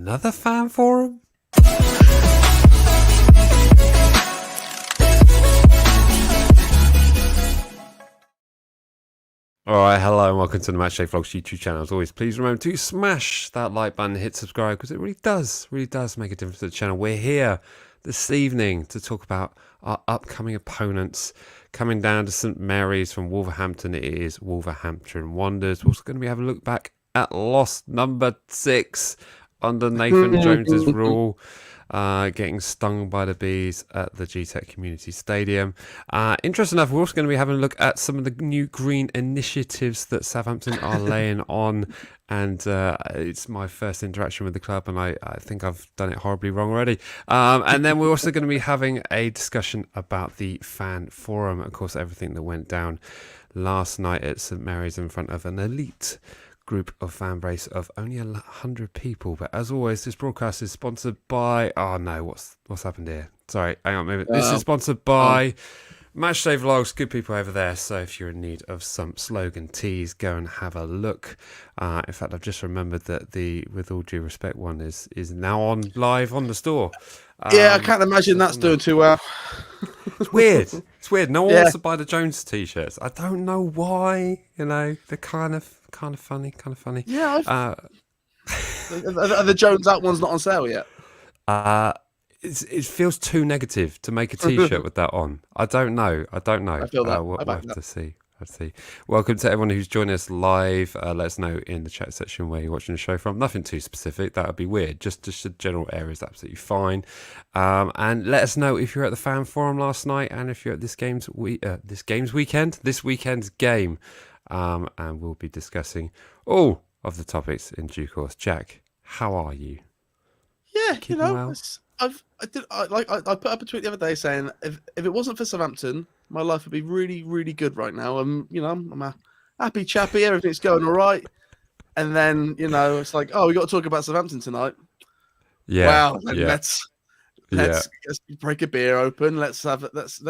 another fan forum? Alright, hello and welcome to the Matchday Vlogs YouTube channel. As always, please remember to smash that like button, hit subscribe, because it really does make a difference to the channel. We're here this evening to talk about our upcoming opponents coming down to St Mary's from Wolverhampton. It is Wolverhampton Wanderers. We're also going to be having a look back at loss number 6 under Nathan Jones's rule. Getting stung by the bees at the GTEC Community Stadium. Interesting enough, we're also going to be having a look at some of the new green initiatives that Southampton are laying on. And it's my first interaction with the club, and I think I've done it horribly wrong already. And then we're also going to be having a discussion about the fan forum. Of course, everything that went down last night at St Mary's in front of an elite group of fan base of only 100 people. But as always, this broadcast is sponsored by what's happened here? Sorry, hang on a minute. This is sponsored by Matchday Vlogs, good people over there. So if you're in need of some slogan tees, go and have a look. In fact, I've just remembered that the With All Due Respect one is now on live on the store. Yeah, I can't imagine that's doing too well. It's weird. It's weird. No one wants to buy the Jones t-shirts. I don't know why. You know, they're kind of funny. Yeah. The Jones that one's not on sale yet. It feels too negative to make a t-shirt with that on. I don't know. I feel that. We'll have to see. Welcome to everyone who's joining us live. Let us know in the chat section where you're watching the show from. Nothing too specific. That would be weird. Just the general area is absolutely fine. And let us know if you're at the fan forum last night and if you're at this weekend's game. And we'll be discussing all of the topics in due course. Jack, how are you? Yeah, Keeping well? I put up a tweet the other day saying if it wasn't for Southampton, my life would be really, really good right now. I'm a happy chappy, everything's going all right. And then, it's like, we got to talk about Southampton tonight. Yeah. Wow. Let's break a beer open. Let's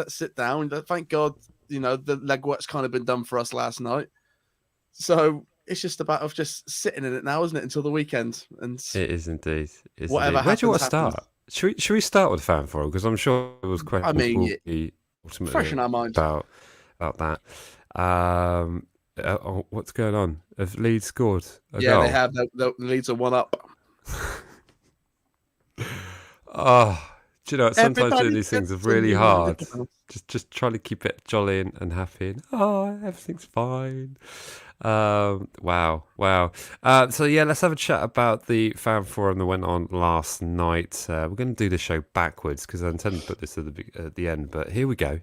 sit down. Thank God, the legwork's kind of been done for us last night. So it's just about of just sitting in it now, isn't it, until the weekend? And it is indeed. Whatever happens, where do you want to start? Should we start with the fan forum? Because I'm sure it was quite. Ultimately fresh in our minds about that. What's going on? Have Leeds scored a goal? They have. The Leeds are 1 up. Oh, do you know what? Sometimes doing these things are really hard. Just trying to keep it jolly and happy. And, everything's fine. Wow. So yeah, let's have a chat about the fan forum that went on last night. We're going to do the show backwards because I intended to put this at the end, but here we go.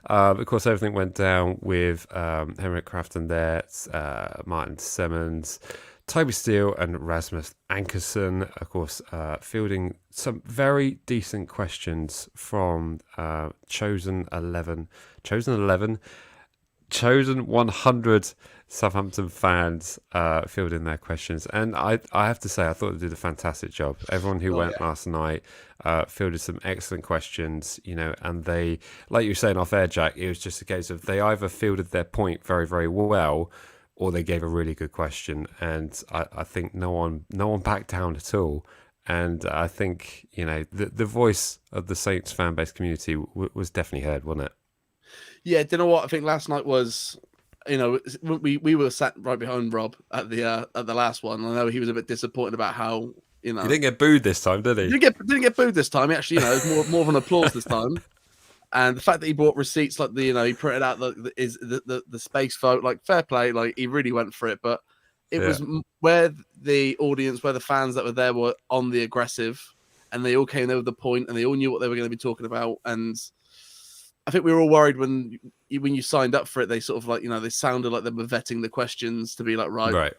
Of course, everything went down with Henrik Crafton there, Martin Semmens, Toby Steele and Rasmus Ankerson, of course, fielding some very decent questions from chosen 100 Southampton fans fielding their questions. And I have to say, I thought they did a fantastic job. Everyone who went last night fielded some excellent questions, and they, like you were saying off air, Jack, it was just a case of they either fielded their point very, very well, or they gave a really good question, and I think no one backed down at all. And I think the voice of the Saints fan base community was definitely heard, wasn't it? Yeah, do you know what I think? Last night was, we were sat right behind Rob at the last one. I know he was a bit disappointed about how He didn't get booed this time, did he? Didn't get booed this time. He actually, it was more of an applause this time. And the fact that he brought receipts, like he printed out the space vote, like fair play, like he really went for it. But it was where the audience, where the fans that were there were on the aggressive, and they all came there with the point, and they all knew what they were going to be talking about. And I think we were all worried when you signed up for it. They sort of they sounded like they were vetting the questions to be like, right.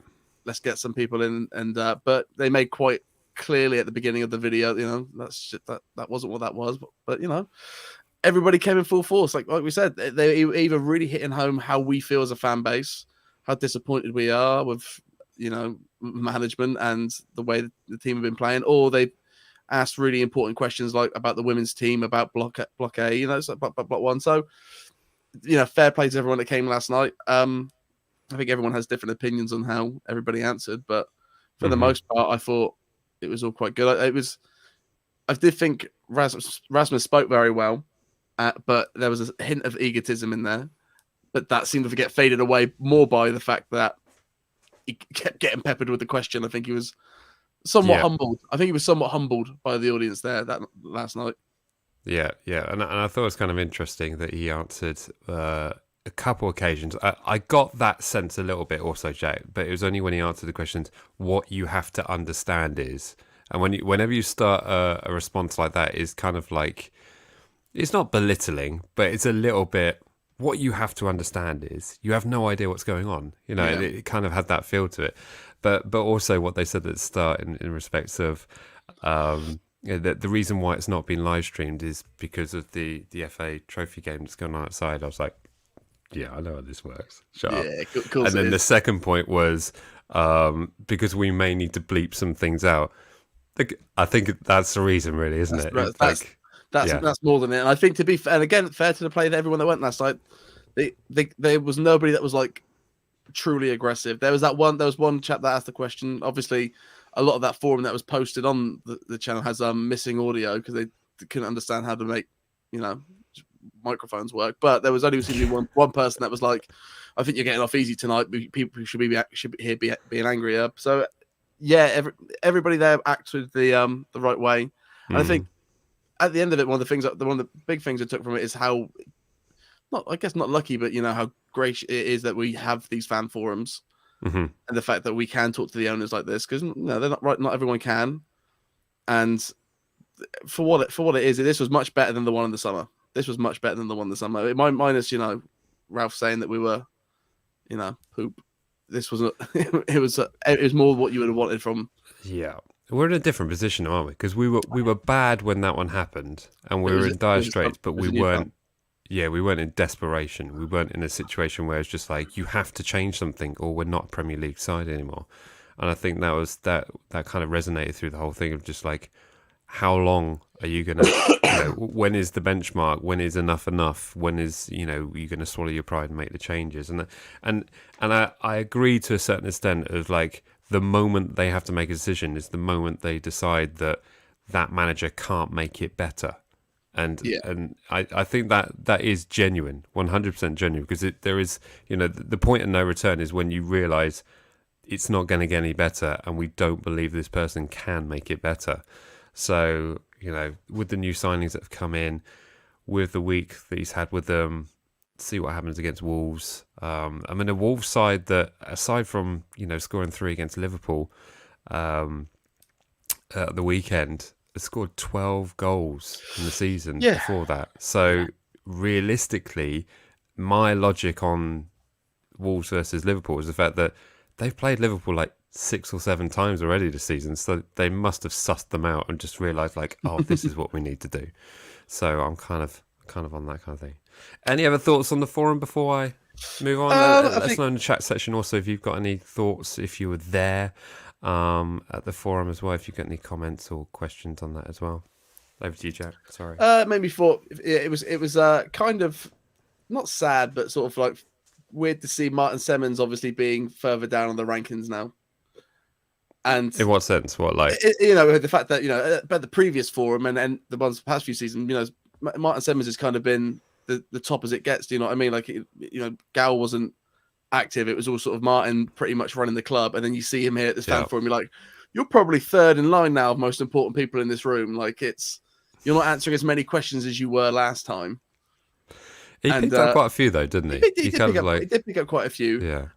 Let's get some people in. And but they made quite clearly at the beginning of the video, that wasn't what that was. But everybody came in full force. Like we said, they either really hitting home how we feel as a fan base, how disappointed we are with, management and the way the team have been playing, or they asked really important questions like about the women's team, about block A, block 1. So, fair play to everyone that came last night. I think everyone has different opinions on how everybody answered, but for the most part, I thought, all quite good. I did think Rasmus spoke very well, but there was a hint of egotism in there. But that seemed to get faded away more by the fact that he kept getting peppered with the question. I think he was somewhat humbled. I think he was somewhat humbled by the audience there that last night. Yeah, and I thought it was kind of interesting that he answered a couple occasions. I got that sense a little bit also, Jack, but it was only when he answered the questions, what you have to understand is, and whenever you start a response like that, is kind of like, it's not belittling, but it's a little bit, what you have to understand is, you have no idea what's going on. You know, it kind of had that feel to it. But also what they said at the start in respects of the reason why it's not been live streamed is because of the FA Trophy game that's going on outside. I was like, yeah, I know how this works. Shut up. Cool. And then the second point was because we may need to bleep some things out. I think that's the reason, really, isn't it? That's more than it. And I think, to be fair, and again, fair to the play that everyone that went last night, there was nobody that was like truly aggressive. There was one chap that asked the question. Obviously, a lot of that forum that was posted on the channel has missing audio because they couldn't understand how to make microphones work. But there was only one person that was like, "I think you're getting off easy tonight. People should be here being angrier." So yeah, everybody there acted the right way. And I think at the end of it, one of the big things I took from it is how, not lucky, but how great it is that we have these fan forums, and the fact that we can talk to the owners like this, because they're not right. Not everyone can, and for what it is, this was much better than the one in the summer. This was much better than the one in the summer. Minus Ralph saying that we were poop. This was it was more what you would have wanted from. Yeah. We're in a different position, aren't we? Because we were bad when that one happened, and we were in dire straits, but we weren't. Yeah, we weren't in desperation. We weren't in a situation where it's just like, you have to change something, or we're not a Premier League side anymore. And I think that kind of resonated through the whole thing of just like, how long are you gonna? When is the benchmark? When is enough? When is you're gonna swallow your pride and make the changes? And I agree to a certain extent of like, the moment they have to make a decision is the moment they decide that manager can't make it better. And I think that is genuine, 100% genuine, because there is, the point of no return is when you realise it's not going to get any better, and we don't believe this person can make it better. So, with the new signings that have come in, with the week that he's had with them, see what happens against Wolves. A Wolves side that, aside from scoring 3 against Liverpool at the weekend, has scored 12 goals in the season before that. So realistically, my logic on Wolves versus Liverpool is the fact that they've played Liverpool like 6 or 7 times already this season, so they must have sussed them out and just realised like, oh, this is what we need to do. So I'm kind of on that kind of thing. Any other thoughts on the forum before I move on? Let us know in the chat section also if you've got any thoughts, if you were there at the forum as well, if you've got any comments or questions on that as well. Over to you, Jack. Sorry. Made me thought it was kind of not sad, but sort of like weird to see Martin Semmens obviously being further down on the rankings now. And in what sense? What, like the fact that about the previous forum and the ones the past few seasons, Martin Semmens has kind of been the top as it gets. Do you know what I mean? Like Gal wasn't active; it was all sort of Martin pretty much running the club, and then you see him here at this fan forum. You're like, you're probably third in line now of most important people in this room. Like you're not answering as many questions as you were last time. He picked up quite a few though, didn't he? He did pick up quite a few. Yeah.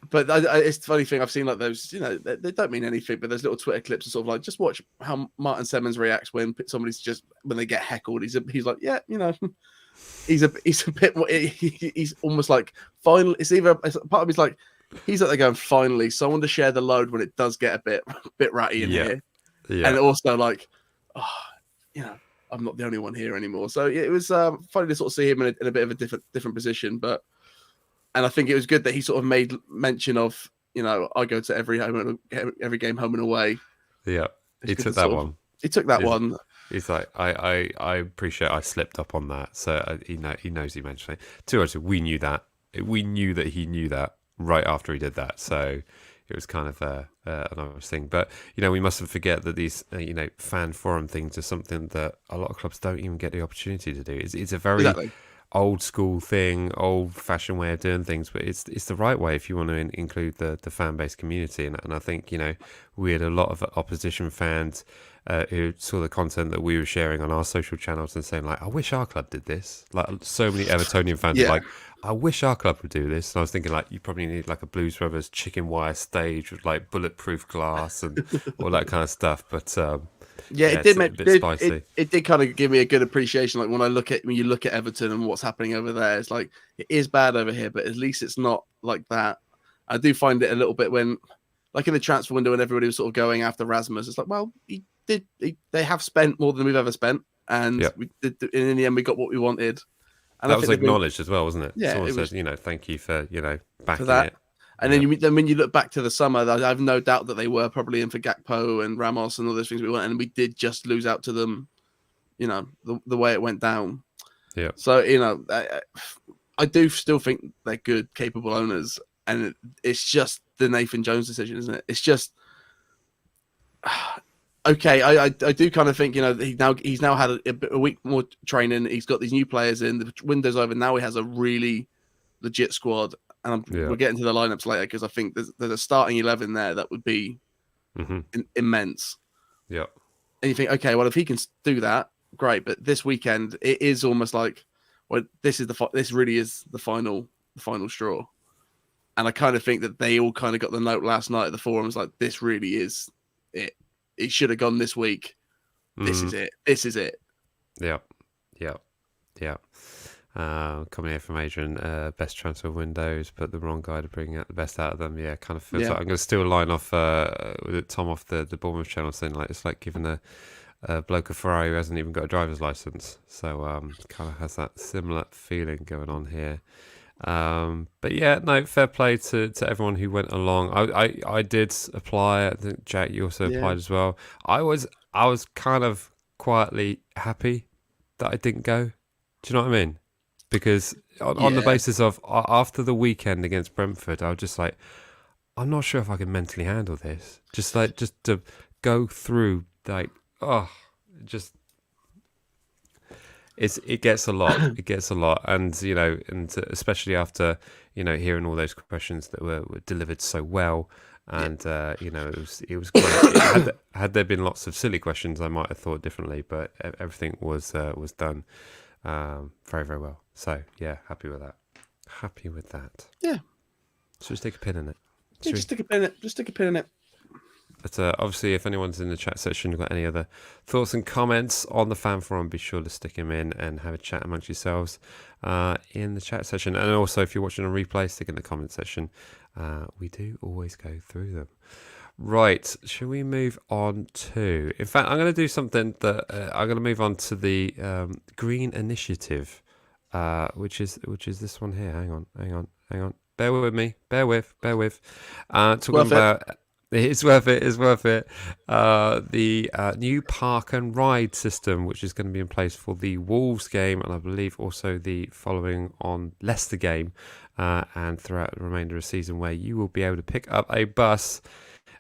But it's the funny thing, I've seen like those, they don't mean anything, but there's little Twitter clips and sort of like, just watch how Martin Semmens reacts when somebody's when they get heckled. He's like, yeah, he's a bit more, he's almost like, finally, it's part of me's like, he's like, they're going, finally, someone to share the load when it does get a bit ratty in here. Yeah. And also like, I'm not the only one here anymore. So it was funny to sort of see him in a bit of a different position, but. And I think it was good that he sort of made mention of, I go to every game home and away. Yeah, he took that one. He took that one. He's like, I appreciate I slipped up on that. So he knows he mentioned it. To us, we knew that. We knew that he knew that right after he did that. So it was kind of another thing. But we mustn't forget that these fan forum things are something that a lot of clubs don't even get the opportunity to do. It's a very Exactly. old school thing, old fashioned way of doing things, but it's the right way if you want to include the fan based community. And I think we had a lot of opposition fans who saw the content that we were sharing on our social channels and saying like, I wish our club did this. Like so many Evertonian fans are like, I wish our club would do this. And I was thinking like, you probably need like a Blues Brothers chicken wire stage with like bulletproof glass and all that kind of stuff. But it did make a bit spicy. It did kind of give me a good appreciation. Like when you look at Everton and what's happening over there, it's like it is bad over here, but at least it's not like that. I do find it a little bit when, like in the transfer window, when everybody was sort of going after Rasmus, it's like, well, they have spent more than we've ever spent, and we did, and in the end we got what we wanted. And that was acknowledged as well, wasn't it? Yeah, someone it said, thank you for backing that. it. And then when you look back to the summer, I have no doubt that they were probably in for Gakpo and Ramos and all those things we want, and we did just lose out to them, the way it went down. Yeah. So I do still think they're good, capable owners, and it's just the Nathan Jones decision, isn't it? It's just okay. I do kind of think he's now had a week more training. He's got these new players in. The window's over now. He has a really legit squad. And we'll get into the lineups later because I think there's a starting 11 there that would be immense. Yeah. And you think, okay, well, if he can do that, great. But this weekend, it is almost like, well, this really is the final straw. And I kind of think that they all kind of got the note last night at the forums like, this really is it. It should have gone this week. This is it. This is it. Yeah. Yeah. Yeah. Coming here from Adrian, best transfer windows, but the wrong guy to bring out the best out of them. Yeah, kind of feels like I'm going to steal a line off with Tom off the Bournemouth channel saying like it's like giving a bloke a Ferrari who hasn't even got a driver's license. So kind of has that similar feeling going on here. But yeah, no, fair play to everyone who went along. I did apply. I think Jack, you also applied as well. I was kind of quietly happy that I didn't go. Do you know what I mean? Because on the basis of after the weekend against Brentford, I was just like, I'm not sure if I can mentally handle this. Just to go through like, it gets a lot. It gets a lot, and especially after hearing all those questions that were delivered so well, and it was great. Had there been lots of silly questions, I might have thought differently, but everything was done very, very well. So yeah, happy with that. Happy with that. Yeah. So just stick a pin in it. Yeah, just stick a pin in it. Just stick a pin in it. But obviously, if anyone's in the chat section got any other thoughts and comments on the fan forum, be sure to stick them in and have a chat amongst yourselves in the chat section. And also, if you're watching a replay, stick in the comment section. We do always go through them. Right, shall we move on to... In fact, I'm going to do something that... I'm going to move on to the Green Initiative, which is this one here. Hang on. Bear with me. Bear with. Talking about... It's worth it. The new park and ride system, which is going to be in place for the Wolves game, and I believe also the following on Leicester game, and throughout the remainder of the season, where you will be able to pick up a bus.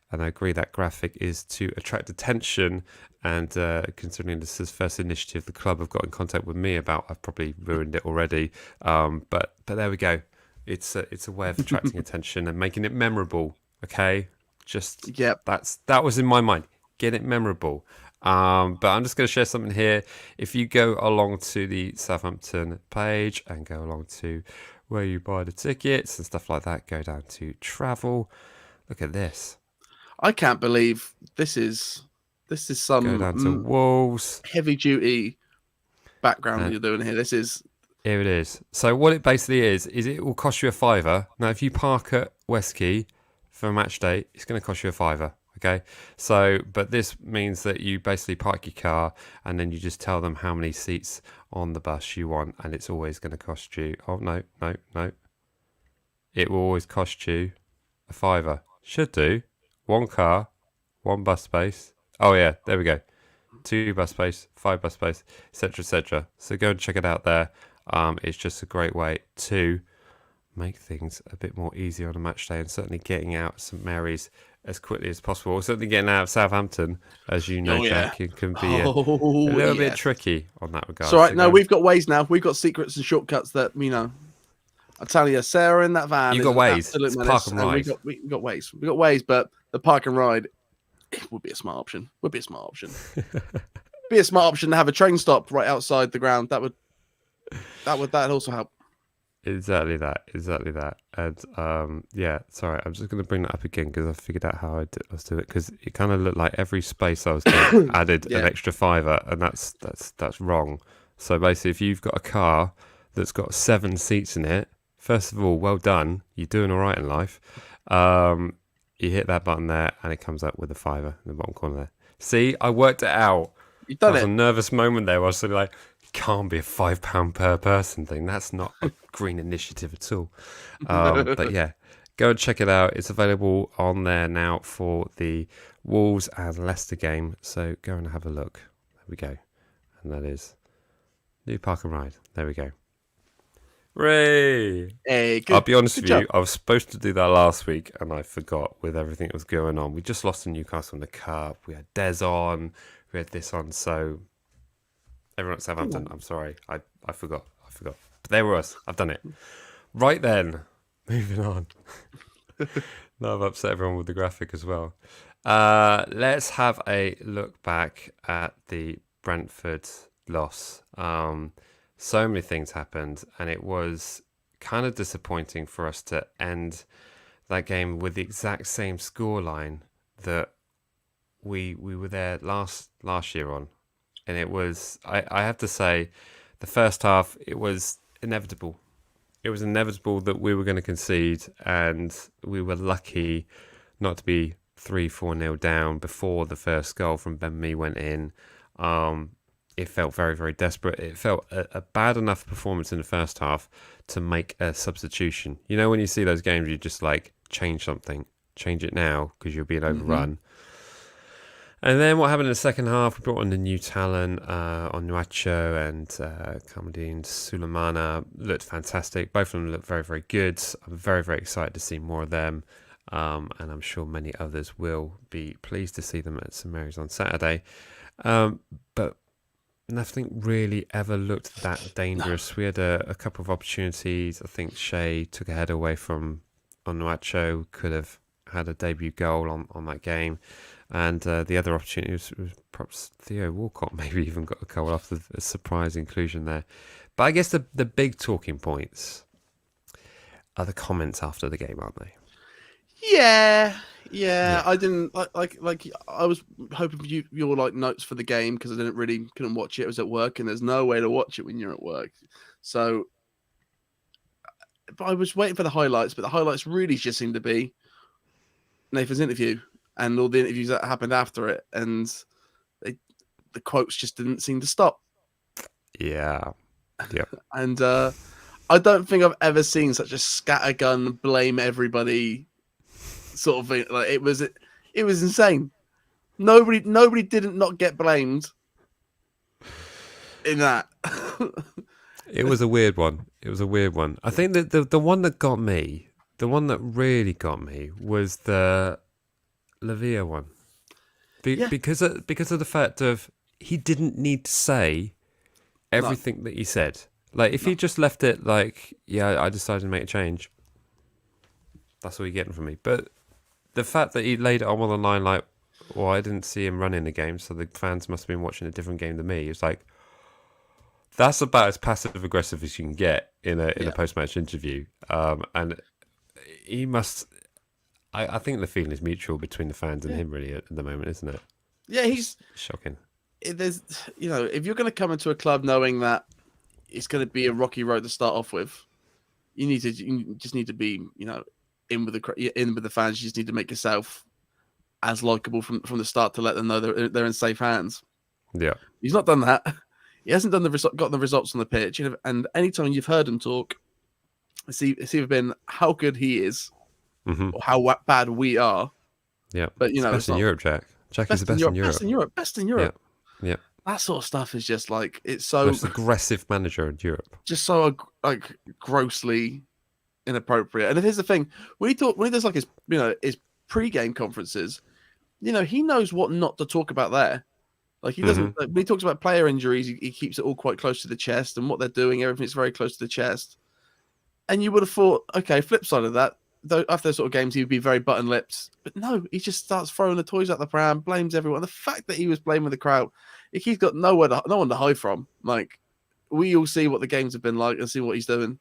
And I agree that graphic is to attract attention. And considering this is the first initiative the club have got in contact with me about, I've probably ruined it already. But there we go. It's a way of attracting attention and making it memorable. Okay. That was in my mind. Get it memorable. But I'm just going to share something here. If you go along to the Southampton page and go along to where you buy the tickets and stuff like that, go down to travel. Look at this. I can't believe this is some go down to Wolves heavy duty background that you're doing here. Here it is. So what it basically is it will cost you £5. Now, if you park at Westquay for a match day, it's going to cost you £5. Okay, so but this means that you basically park your car and then you just tell them how many seats on the bus you want, and it's always going to cost you. Oh no! It will always cost you £5. Should do. 1 car, 1 bus space. Oh yeah, there we go. 2 bus space, 5 bus space, etc., etc. So go and check it out there. It's just a great way to make things a bit more easier on a match day, and certainly getting out of St Mary's as quickly as possible, or certainly getting out of Southampton, as you know, Oh yeah. Jack, it can be a Oh little bit yes. tricky on that It's regard. all right. So No, we've got ways now. We've got secrets and shortcuts that I tell you, Sarah in that van you is got an ways. absolute It's menace, park and and ride. we got ways. We got ways, but the park and ride would be a smart option. Be a smart option to have a train stop right outside the ground. That'd also help. Exactly that. And yeah, sorry, I'm just going to bring that up again because I figured out how I was doing it, because it kind of looked like every space I was getting added an extra £5, and that's wrong. So basically, if you've got a car that's got 7 seats in it, first of all, well done, you're doing all right in life. You hit that button there, and it comes up with a £5 in the bottom corner there. See, I worked it out. You've done That was it. a nervous moment there. Where I was sort of like, can't be a £5 per person thing. That's not a green initiative at all. But yeah, go and check it out. It's available on there now for the Wolves and Leicester game. So go and have a look. There we go. And that is New Park and Ride. There we go. Ray! Hey, I'll be honest with job. you, I was supposed to do that last week and I forgot with everything that was going on. We just lost to Newcastle in the Cup. We had Des on. We had this on. So everyone at Southampton, I'm sorry. I forgot. But there were us. I've done it. Right then, moving on. Now I've upset everyone with the graphic as well. Let's have a look back at the Brentford loss. So many things happened, and it was kind of disappointing for us to end that game with the exact same scoreline that we were there last year on. And it was, I have to say, the first half, it was inevitable. It was inevitable that we were going to concede, and we were lucky not to be 3-4-0 down before the first goal from Ben Mee went in. It felt very, very desperate. It felt a bad enough performance in the first half to make a substitution. You know, when you see those games, you just like, change something. Change it now because you're being overrun. And then what happened in the second half, we brought on the new talent, Onuachu and Kamadine Sulemana. Looked fantastic. Both of them looked very, very good. I'm very, very excited to see more of them. And I'm sure many others will be pleased to see them at St Mary's on Saturday. But nothing really ever looked that dangerous. We had a couple of opportunities. I think Shea took a header away from Onuachu, could have had a debut goal on that game. And the other opportunity was perhaps Theo Walcott maybe even got a goal after a surprise inclusion there. But I guess the big talking points are the comments after the game, aren't they? Yeah. I didn't like. I was hoping for your like notes for the game because I couldn't watch it. I was at work, and there's no way to watch it when you're at work. So, but I was waiting for the highlights, but the highlights really just seemed to be Nathan's interview and all the interviews that happened after it, and the quotes just didn't seem to stop. Yeah. And I don't think I've ever seen such a scattergun, blame everybody sort of thing. Like it was insane. Nobody didn't not get blamed in that. It was a weird one. I think that the one that got me, the one that really got me, was the Lavia one. Because of the fact of he didn't need to say everything that he said. Like if he just left it like, yeah, I decided to make a change. That's all you're getting from me. But the fact that he laid it on the line like, well, I didn't see him running the game, so the fans must have been watching a different game than me. It's like, that's about as passive aggressive as you can get in a post-match interview. And he must. I think the feeling is mutual between the fans and him really at the moment, isn't it? Yeah, he's shocking. There's, if you're going to come into a club knowing that it's going to be a rocky road to start off with, you just need to be, in with the fans. You just need to make yourself as likable from the start to let them know they're in safe hands. Yeah, he's not done that. He hasn't got the results on the pitch. And anytime you've heard him talk, it's either been how good he is or how bad we are. Yeah, but it's best in Europe, Jack. Jack is the best in Europe. Best in Europe. Yeah. That sort of stuff is just like, it's so most aggressive manager in Europe. Just so like grossly inappropriate. And here's the thing: when he does like his pre-game conferences, he knows what not to talk about there. Like he doesn't. Like, when he talks about player injuries, he keeps it all quite close to the chest, and what they're doing, everything's very close to the chest. And you would have thought, okay, flip side of that, though, after those sort of games, he would be very button lips. But no, he just starts throwing the toys out the pram, blames everyone. The fact that he was blaming the crowd, he's got no one to hide from. Like, we all see what the games have been like and see what he's doing.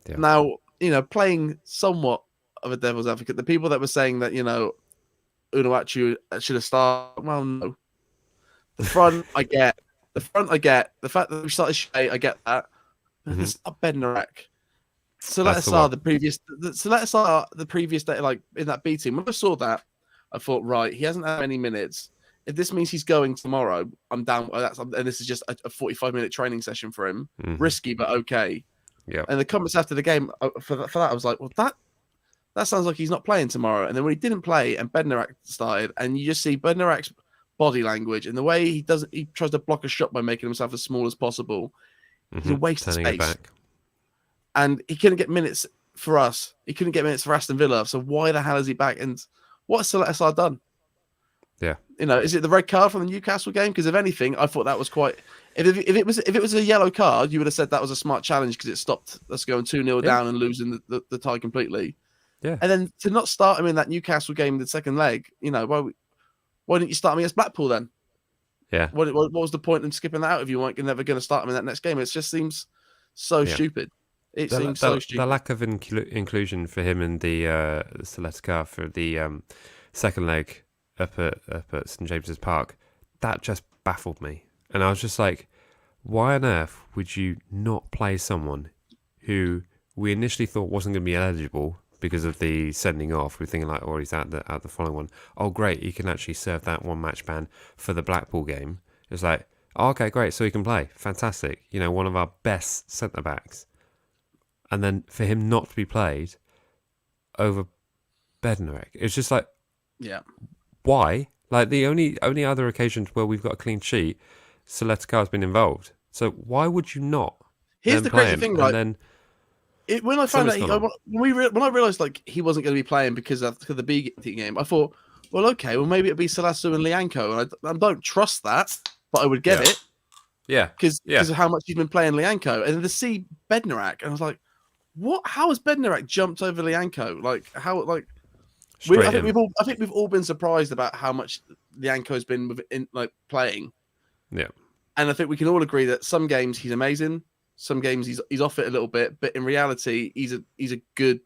Yeah. Now, playing somewhat of a devil's advocate, the people that were saying that, Unuachu should have started, well, no. The front, I get. The front, I get. The fact that we started Shea, I get that. It's not Bednarek. So let us are the previous day, like in that B team. When I saw that, I thought, right, he hasn't had many minutes. If this means he's going tomorrow, I'm down. And this is just a 45-minute training session for him. Risky, but okay. Yeah. And the comments after the game for that, I was like, well, that sounds like he's not playing tomorrow. And then when he didn't play and Bednarek started, and you just see Bednarek's body language and the way he tries to block a shot by making himself as small as possible. He's a waste of space. And he couldn't get minutes for us. He couldn't get minutes for Aston Villa. So why the hell is he back? And what has Salazar done? Yeah. Is it the red card from the Newcastle game? Because if anything, I thought that was quite. If it was a yellow card, you would have said that was a smart challenge because it stopped us going 2-0 down and losing the tie completely. Yeah. And then to not start him in that Newcastle game, the second leg, why didn't you start him against Blackpool then? Yeah. What was the point in skipping that out if you weren't never going to start him in that next game? It just seems so stupid. It seems so stupid. The lack of inclusion for him in the Selectica for the second leg up at St James's Park, that just baffled me. And I was just like, why on earth would you not play someone who we initially thought wasn't going to be eligible because of the sending off? We're thinking like, oh, he's out the following one. Oh, great, he can actually serve that one match ban for the Blackpool game. It's like, oh, okay, great, so he can play. Fantastic. One of our best centre-backs. And then for him not to be played over Bednarek, it's just like, yeah, why? Like the only other occasions where we've got a clean sheet, Selectica has been involved. So why would you not? Here's the crazy thing, right? And then when I found out, when I realised like he wasn't going to be playing because of the B game, I thought, well, okay, well maybe it'd be Salasu and Lianco, and I don't trust that, but I would get it, because of how much he's been playing Lianco, and then to see Bednarek, and I was like, what? How has Bednarek jumped over Lianco? Like how? Like I think we've all been surprised about how much Lianco has been playing. Yeah, and I think we can all agree that some games he's amazing. Some games he's off it a little bit, but in reality, he's a good.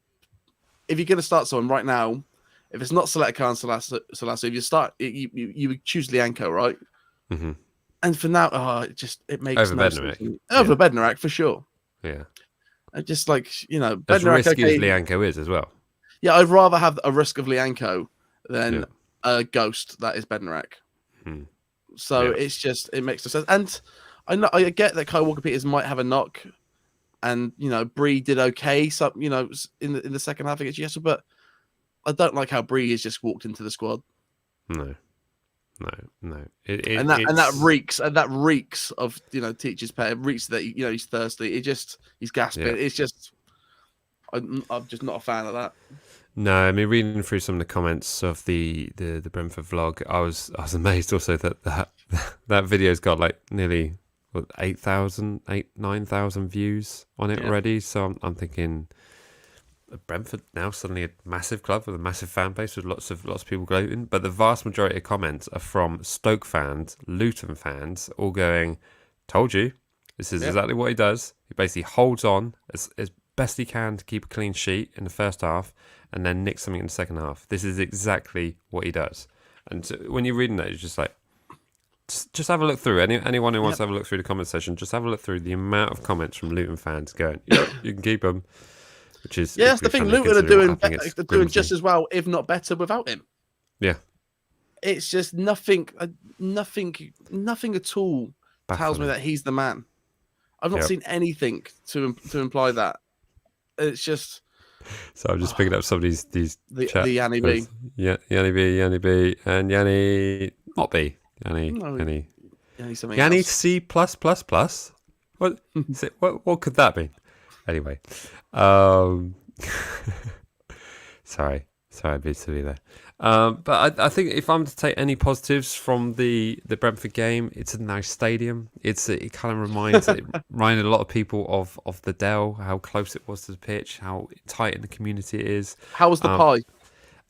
If you're going to start someone right now, if it's not Selectica and Salasu, if you start, you would choose Lianco, right? Mm-hmm. And for now, it makes over Bednarek. Over Bednarek for sure. Yeah, and just like Bednarek, as risky as Lianco is as well. Yeah, I'd rather have a risk of Lianco than a ghost that is Bednarek. Hmm. So it's just it makes no sense. And I get that Kyle Walker-Peters might have a knock, and Bree did okay. So in the second half against Newcastle, but I don't like how Bree has just walked into the squad. No. And that reeks of teacher's pay. It reeks that he's thirsty. He's gasping. Yeah. It's just I'm just not a fan of that. No, I mean, reading through some of the comments of the Brentford vlog, I was amazed also that video's got like nearly 9,000 views on it already. So I'm thinking Brentford now suddenly a massive club with a massive fan base with lots of people gloating. But the vast majority of comments are from Stoke fans, Luton fans, all going, "Told you, this is exactly what he does. He basically holds on as best he can to keep a clean sheet in the first half, and then nick something in the second half. This is exactly what he does." And so when you're reading that, you're just like, just have a look through. Anyone who wants to have a look through the comment section, just have a look through the amount of comments from Luton fans going, you can keep him. Which is that's the thing. Luton are doing just as well, if not better, without him. Yeah, it's just nothing at all tells me that he's the man. I've not seen anything to imply that. It's just. So I'm just picking up some of these the Yanni B. Yeah, Yanni B, and Yanni not B. Yanni C++. What? What could that be? Anyway, Sorry, a bit silly there. But I think if I'm to take any positives from the Brentford game, it's a nice stadium. It kind of reminded a lot of people of the Dell, how close it was to the pitch, how tight in the community it is. How was the pie?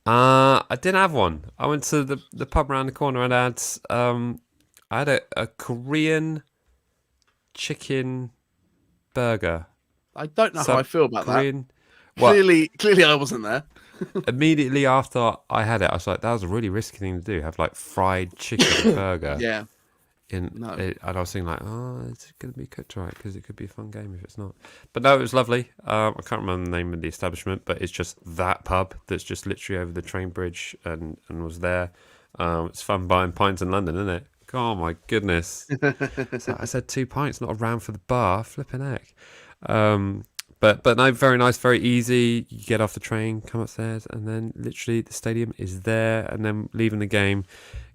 I didn't have one. I went to the pub around the corner and I had a Korean chicken burger. I don't know how I feel about that. Well, clearly, I wasn't there. Immediately after I had it, I was like, that was a really risky thing to do. Have like fried chicken burger. Yeah. And I was thinking like, oh, it's going to be cooked right because it could be a fun game if it's not. But no, it was lovely. I can't remember the name of the establishment, but it's just that pub that's just literally over the train bridge and was there. It's fun buying pints in London, isn't it? Oh my goodness. So I said 2 pints, not a round for the bar. Flipping heck. But no, very nice, very easy. You get off the train, come upstairs, and then literally the stadium is there. And then leaving the game,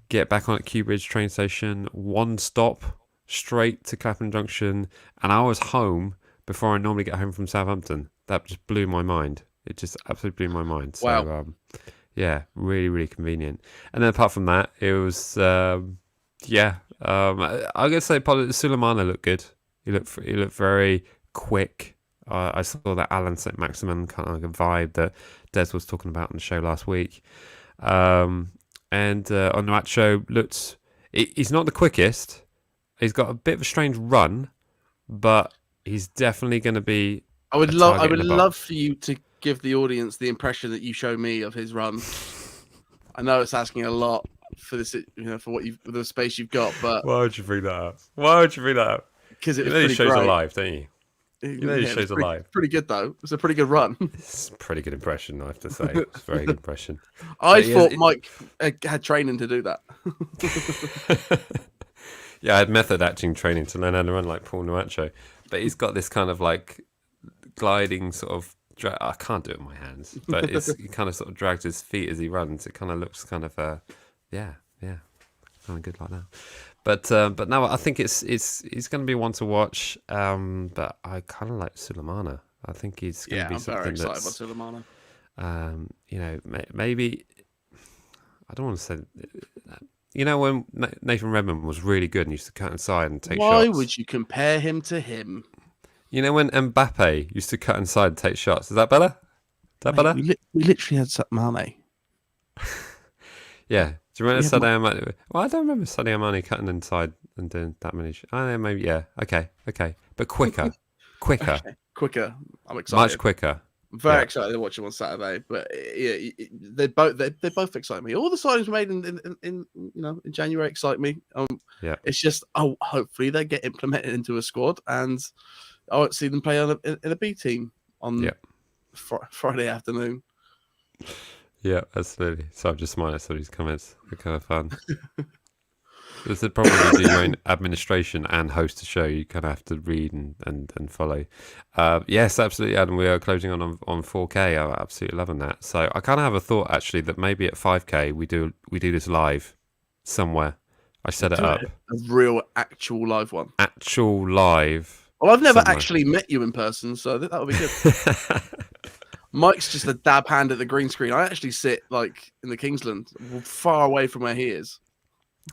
get back on at Kew Bridge train station, one stop straight to Clapham Junction, and I was home before I normally get home from Southampton. That just blew my mind. It just absolutely blew my mind. So, wow. Yeah, really, really convenient. And then apart from that, it was I'm gonna say Sulemana looked good. He looked very quick. I saw that Alan St. Maximin kind of like a vibe that Des was talking about on the show last week. And on the show, he's not the quickest. He's got a bit of a strange run, but he's definitely going to be. I would love for you to give the audience the impression that you show me of his run. I know it's asking a lot for this, for the space you've got, but why would you bring that up? Because it was pretty shows great. Alive, don't you? Shows alive. Pretty good though. It's a pretty good run. It's a pretty good impression, I have to say. It's a very good impression. I thought Mike had training to do that. Yeah, I had method acting training to learn how to run like Paul Nuacho, but he's got this kind of like gliding sort of. I can't do it with my hands, but he kind of sort of drags his feet as he runs. It kind of looks kind of kind of good like that. But no, I think it's going to be one to watch. But I kind of like Sulemana. I think he's going to be something very excited about Sulemana. Maybe I don't want to say. When Nathan Redmond was really good and used to cut inside and take shots. Why would you compare him to him? When Mbappe used to cut inside and take shots. Is that better? Better? We literally had Mane. Yeah. Do you remember Sadio Mane? Well, I don't remember Sadio Mane cutting inside and doing that many. I don't know, maybe, yeah. Okay. But quicker. Quicker. I'm excited. Much quicker. I'm very excited to watch him on Saturday. But yeah, they both excite me. All the signings made in January excite me. It's just hopefully they get implemented into a squad, and I won't see them play in a B team on Friday afternoon. Yeah, absolutely. So I'm just smiling at some of these comments. They're kind of fun. It's the problem when you do your own administration and host a show. You kind of have to read and follow. Yes, absolutely, Adam. We are closing on 4K. I'm absolutely loving that. So I kind of have a thought actually that maybe at 5K we do this live somewhere. I set it up. A real actual live one. Actual live. Well, I've never actually met you in person, so that would be good. Mike's just a dab hand at the green screen. I actually sit like in the Kingsland, far away from where he is.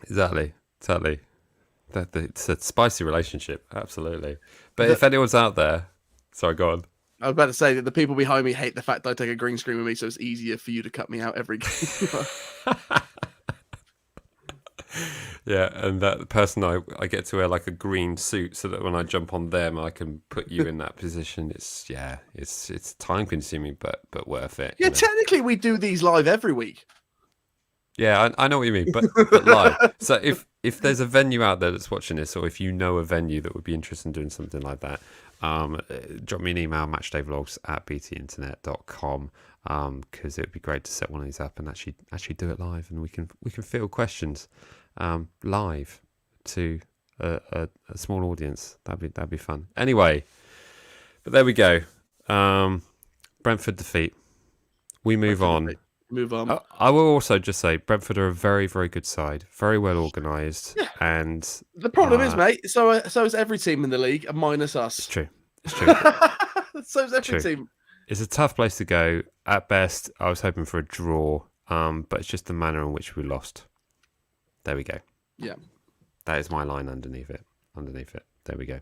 Exactly. It's a spicy relationship, absolutely. But if anyone's out there, sorry, go on. I was about to say that the people behind me hate the fact that I take a green screen with me, so it's easier for you to cut me out every game. Yeah, and that person I get to wear like a green suit so that when I jump on them, I can put you in that position. It's time consuming, but worth it. Yeah, technically we do these live every week. Yeah, I know what you mean, but live. So if there's a venue out there that's watching this, or if you know a venue that would be interested in doing something like that, drop me an email, matchdayvlogs@btinternet.com, because it would be great to set one of these up and actually do it live, and we can field questions live to a small audience. That'd be fun. Anyway, but there we go. Brentford defeat. We move on. I will also just say Brentford are a very, very good side, very well organised. Yeah. And the problem is, mate, so is every team in the league, minus us. It's true. So is every team. it's a tough place to go. At best, I was hoping for a draw, but it's just the manner in which we lost. There we go. Yeah. That is my line underneath it. There we go.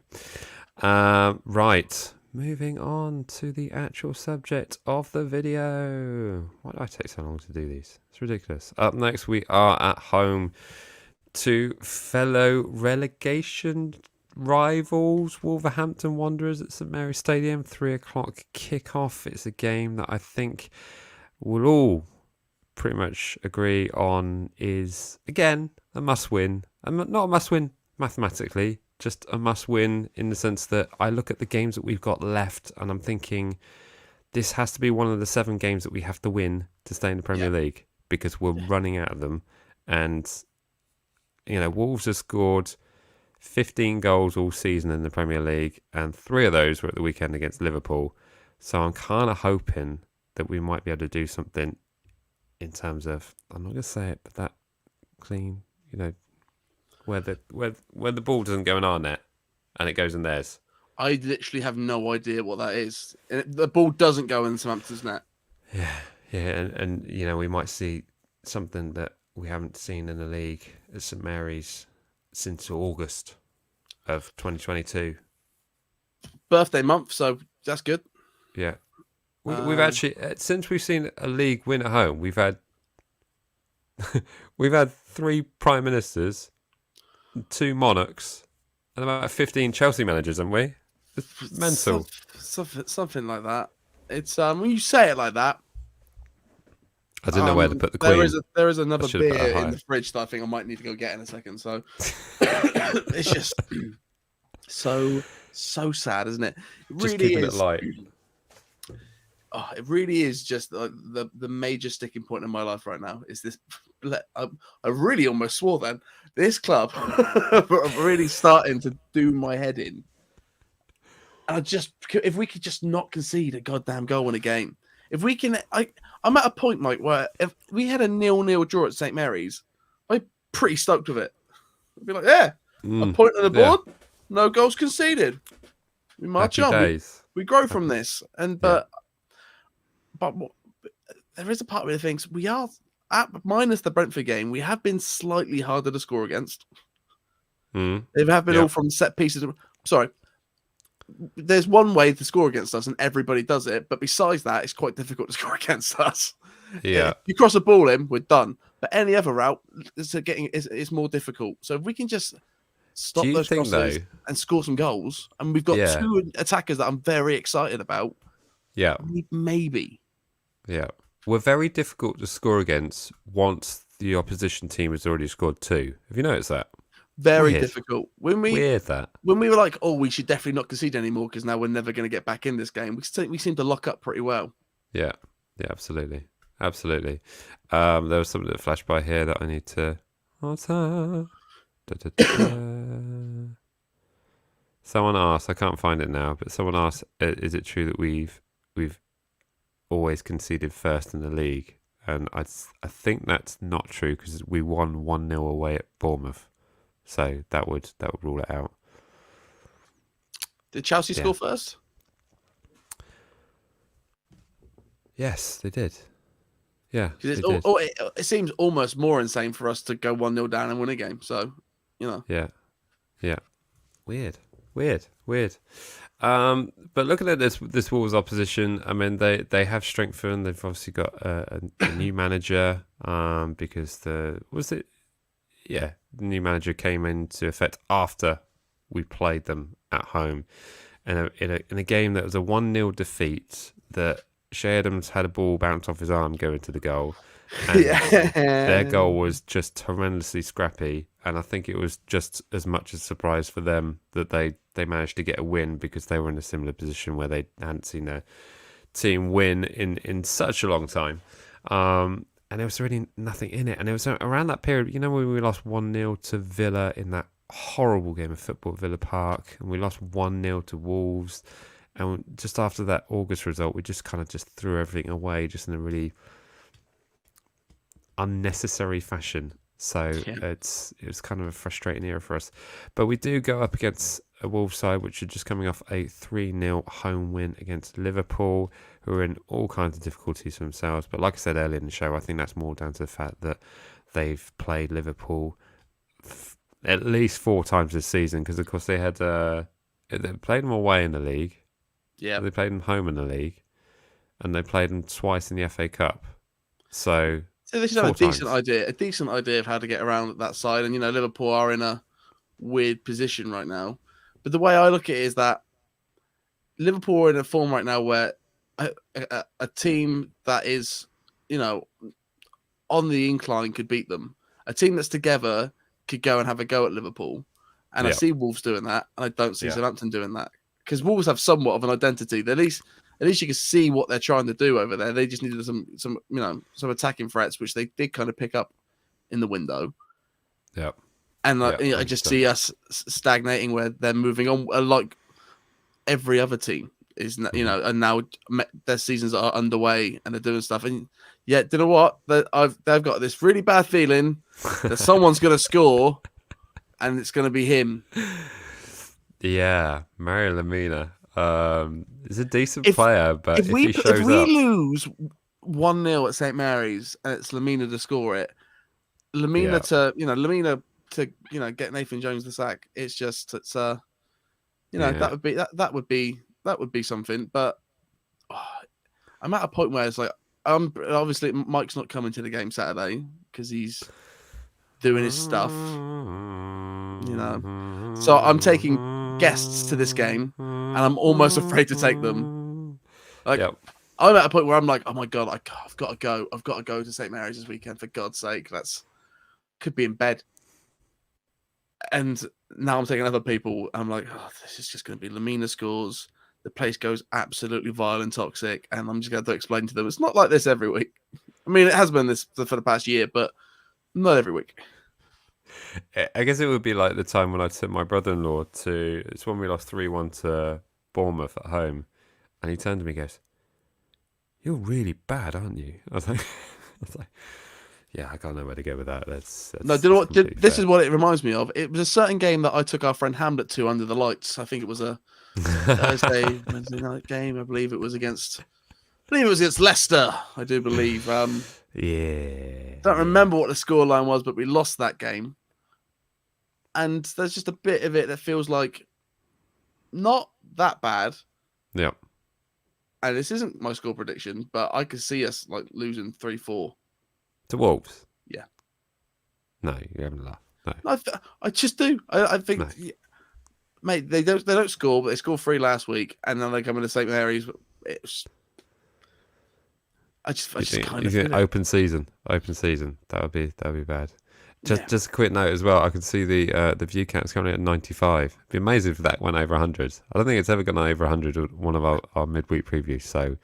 Right. Moving on to the actual subject of the video. Why do I take so long to do these? It's ridiculous. Up next, we are at home to fellow relegation rivals, Wolverhampton Wanderers at St Mary's Stadium. 3:00 kickoff. It's a game that I think we'll all pretty much agree on is, again, a must-win. Not a must-win mathematically, just a must-win in the sense that I look at the games that we've got left and I'm thinking this has to be one of the 7 games that we have to win to stay in the Premier League because we're running out of them. And, Wolves have scored 15 goals all season in the Premier League, and 3 of those were at the weekend against Liverpool. So I'm kind of hoping that we might be able to do something in terms of, I'm not going to say it, but that clean, where the ball doesn't go in our net and it goes in theirs. I literally have no idea what that is. The ball doesn't go in Southampton's net. Yeah, and we might see something that we haven't seen in the league at St Mary's since August of 2022. Birthday month, so that's good. Yeah. We've actually, since we've seen a league win at home, we've had 3 prime ministers, 2 monarchs, and about 15 Chelsea managers, haven't we? It's mental. Something like that. It's when you say it like that. I didn't know where to put the Queen. There is another beer in the fridge that I think I might need to go get in a second. So it's just so sad, isn't it? It just really keeping is. It light. Oh, it really is just the major sticking point in my life right now. Is this? I really almost swore then. This club are really starting to do my head in. And if we could just not concede a goddamn goal in a game. If we can, I'm at a point, Mike, where if we had a 0-0 draw at St Mary's, I'm pretty stoked with it. I'd be like, a point on the board, no goals conceded. We march on. We grow from this. And but there is a part of me that thinks we are, minus the Brentford game, we have been slightly harder to score against. They have been all from set pieces. Sorry. There's one way to score against us, and everybody does it. But besides that, it's quite difficult to score against us. Yeah, you cross a ball in, we're done. But any other route is more difficult. So if we can just stop those crosses and score some goals, and we've got 2 attackers that I'm very excited about. Yeah, maybe. Yeah, we're very difficult to score against once the opposition team has already scored 2. Have you noticed that? Very difficult. When we were like, oh, we should definitely not concede anymore because now we're never going to get back in this game. We seem to lock up pretty well. Yeah, absolutely. There was something that flashed by here that I need to. Someone asked, I can't find it now, but someone asked, is it true that we've always conceded first in the league? And I think that's not true because we won 1-0 away at Bournemouth. So that would rule it out. Did Chelsea score first? Yes, they did. Yeah, it seems almost more insane for us to go 1-0 down and win a game. So, Yeah. Weird. But looking at this Wolves opposition, I mean, they have strengthened. They've obviously got a new manager because the new manager came into effect after we played them at home. And in a game that was a 1-0 defeat, that Shea Adams had a ball bounce off his arm go into the goal. And their goal was just horrendously scrappy. And I think it was just as much a surprise for them that they managed to get a win because they were in a similar position where they hadn't seen their team win in such a long time. And there was really nothing in it. And it was around that period, when we lost 1-0 to Villa in that horrible game of football at Villa Park, and we lost 1-0 to Wolves. And just after that August result, we just kind of just threw everything away just in a really unnecessary fashion. So it was kind of a frustrating era for us. But we do go up against a Wolves side which are just coming off a 3-0 home win against Liverpool, who are in all kinds of difficulties for themselves. But like I said earlier in the show, I think that's more down to the fact that they've played Liverpool at least 4 times this season, because of course they played them away in the league. Yeah, they played them home in the league, and they played them twice in the FA Cup. So they should have a decent idea of how to get around that side. And Liverpool are in a weird position right now. But the way I look at it is that Liverpool are in a form right now where a team that is, on the incline could beat them. A team that's together could go and have a go at Liverpool. And I see Wolves doing that, and I don't see Southampton doing that. Because Wolves have somewhat of an identity. At least you can see what they're trying to do over there. They just needed some attacking threats, which they did kind of pick up in the window. Yeah. And I just see us stagnating where they're moving on, like every other team is, and now their seasons are underway and they're doing stuff. And yet, you know what? They've got this really bad feeling that someone's going to score, and it's going to be him. Yeah, Mario Lemina. He's a decent player, but if he shows if we lose 1-0 at St Mary's and it's Lemina to score it, Lemina to get Nathan Jones the sack, that would be something. But I'm at a point where it's like, obviously Mike's not coming to the game Saturday because he's doing his stuff, So I'm taking guests to this game, and I'm almost afraid to take them. I'm at a point where I'm like, oh my god, I've got to go. I've got to go to St Mary's this weekend, for God's sake. Could be in bed. And now I'm taking other people, and I'm like, oh, this is just going to be Lemina scores. The place goes absolutely vile and toxic, and I'm just going to explain to them it's not like this every week. I mean, it has been this for the past year, but not every week. I guess it would be like the time when I took my brother-in-law it's when we lost 3-1 to Bournemouth at home, and he turned to me and goes, "You're really bad, aren't you?" I was like, yeah, I can't know where to go with that. That's no, do you know what? This is what it reminds me of. It was a certain game that I took our friend Hamlet to under the lights. I think it was a Wednesday night game. I believe it was against Leicester. I do believe. Don't remember what the scoreline was, but we lost that game. And there's just a bit of it that feels like not that bad. Yeah. And this isn't my score prediction, but I could see us like losing 3-4 to Wolves. Yeah. No, you haven't laughed. No. I just do. I think, mate, they don't score, but they scored 3 last week, and then they come into St Mary's. I just kind of open season. That would be bad. Just a quick note as well. I can see the view count's coming at 95. It'd be amazing if that went over 100. I don't think it's ever gone over 100 with one of our midweek previews. So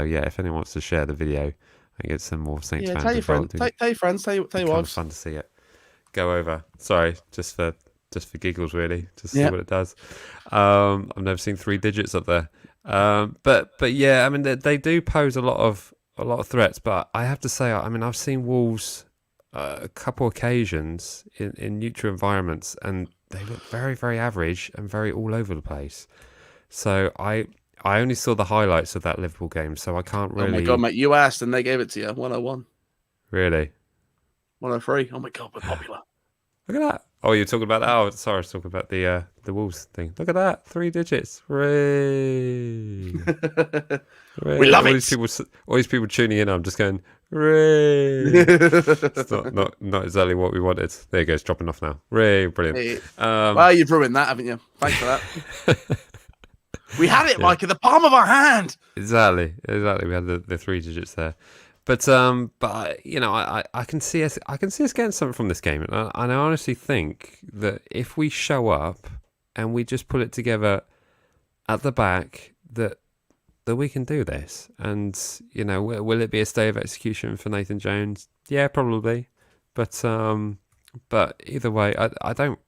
yeah, if anyone wants to share the video and get some more Saints fans tell your friends, tell your friends, tell your wives. Fun to see it. Go over. Sorry, just for giggles, really, just see what it does. I've never seen 3 digits up there. But yeah, I mean they do pose a lot of threats. But I have to say, I mean, I've seen Wolves a couple occasions in neutral environments, and they look very, very average and very all over the place. So I only saw the highlights of that Liverpool game, so I can't really. Oh my god, mate! You asked and they gave it to you. 101. Really? 103. Oh my god, we're popular. Look at that. Oh, you're talking about that? Oh, sorry, I was talking about the Wolves thing. Look at that, 3 digits. Hooray! Hooray. We love it. All these people tuning in. I'm just going, hooray! It's not exactly what we wanted. There you go. It's dropping off now. Hooray! Brilliant. Hey. Well, you've ruined that, haven't you? Thanks for that. We had it, Mike, in the palm of our hand. Exactly. We had the 3 digits there. But I can see us getting something from this game, and I honestly think that if we show up and we just put it together at the back, that we can do this. And will it be a stay of execution for Nathan Jones? Yeah, probably. But either way, I don't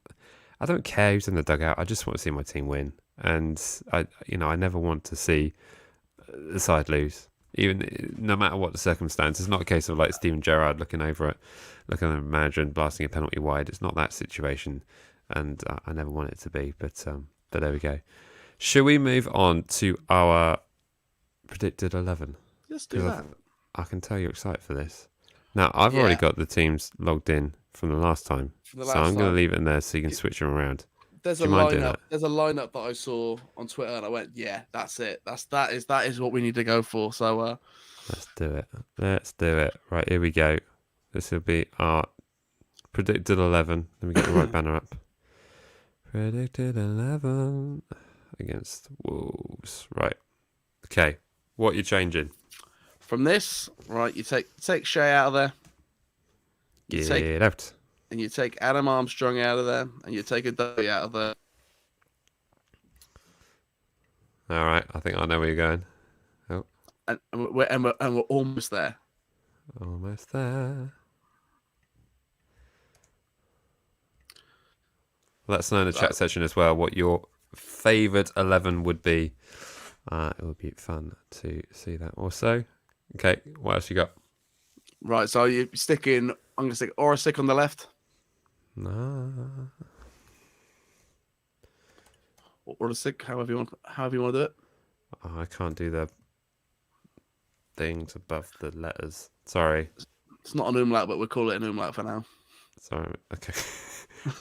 care who's in the dugout. I just want to see my team win, and I never want to see the side lose. Even no matter what the circumstance, it's not a case of like Steven Gerrard looking at the manager and blasting a penalty wide. It's not that situation, and I never want it to be. But But there we go. Should we move on to our predicted 11? Let's do that. I can tell you're excited for this. Now, I've already got the teams logged in from the last time. So I'm going to leave it in there so you can switch them around. There's a lineup. There's a lineup that I saw on Twitter, and I went, "Yeah, that's it. That is what we need to go for." So let's do it. Let's do it. Right, here we go. This will be our predicted 11. Let me get the right banner up. Predicted 11 against Wolves. Right. Okay. What are you changing? From this, right, you take Shea out of there. Get out. And you take Adam Armstrong out of there, and you take a Adobe out of there. All right, I think I know where you're going. Oh, and we're almost there. Almost there. Let us know in the chat section as well what your favoured 11 would be. It would be fun to see that also. Okay, what else you got? Right, so you're sticking. I'm gonna stick Orisic on the left. No. Orisic, however you want to do it. Oh, I can't do the things above the letters. Sorry. It's not an umlaut, but we'll call it an umlaut for now. Sorry. Okay.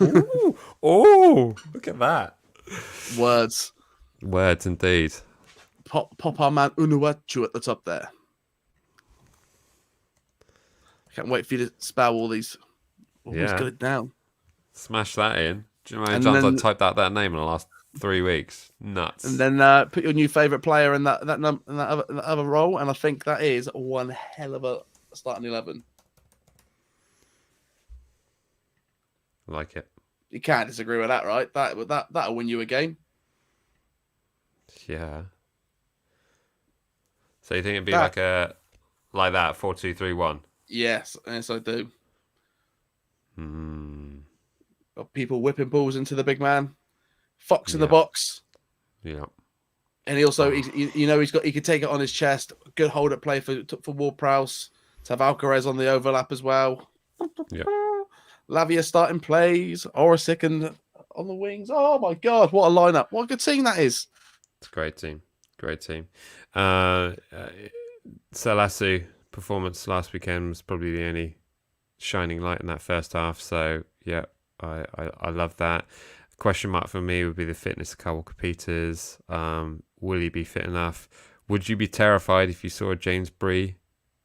Ooh, oh, look at that. Words indeed. Pop our man Unuachu at the top there. Can't wait for you to spell all these. Almost got it down. Smash that in. Do you know how many times I've typed out that name in the last 3 weeks? Nuts. And then put your new favourite player in that other role, and I think that is one hell of a starting 11. Like it. You can't disagree with that, right? That'll win you a game. Yeah. So you think it'd be like that 4-2-3-1? Yes, I do. Got people whipping balls into the big man. Fox in the box. Yeah. And he also, he could take it on his chest. Good hold up play for Ward-Prowse. To have Alcaraz on the overlap as well. Yeah. Lavia starting plays. Orisic and on the wings. Oh my God, what a lineup! What a good team that is. It's a great team. Great team. Salasu performance last weekend was probably the only shining light in that first half. So yeah, I love that. Question mark for me would be the fitness of Kyle Walker-Peters. Will he be fit enough? Would you be terrified if you saw James Bree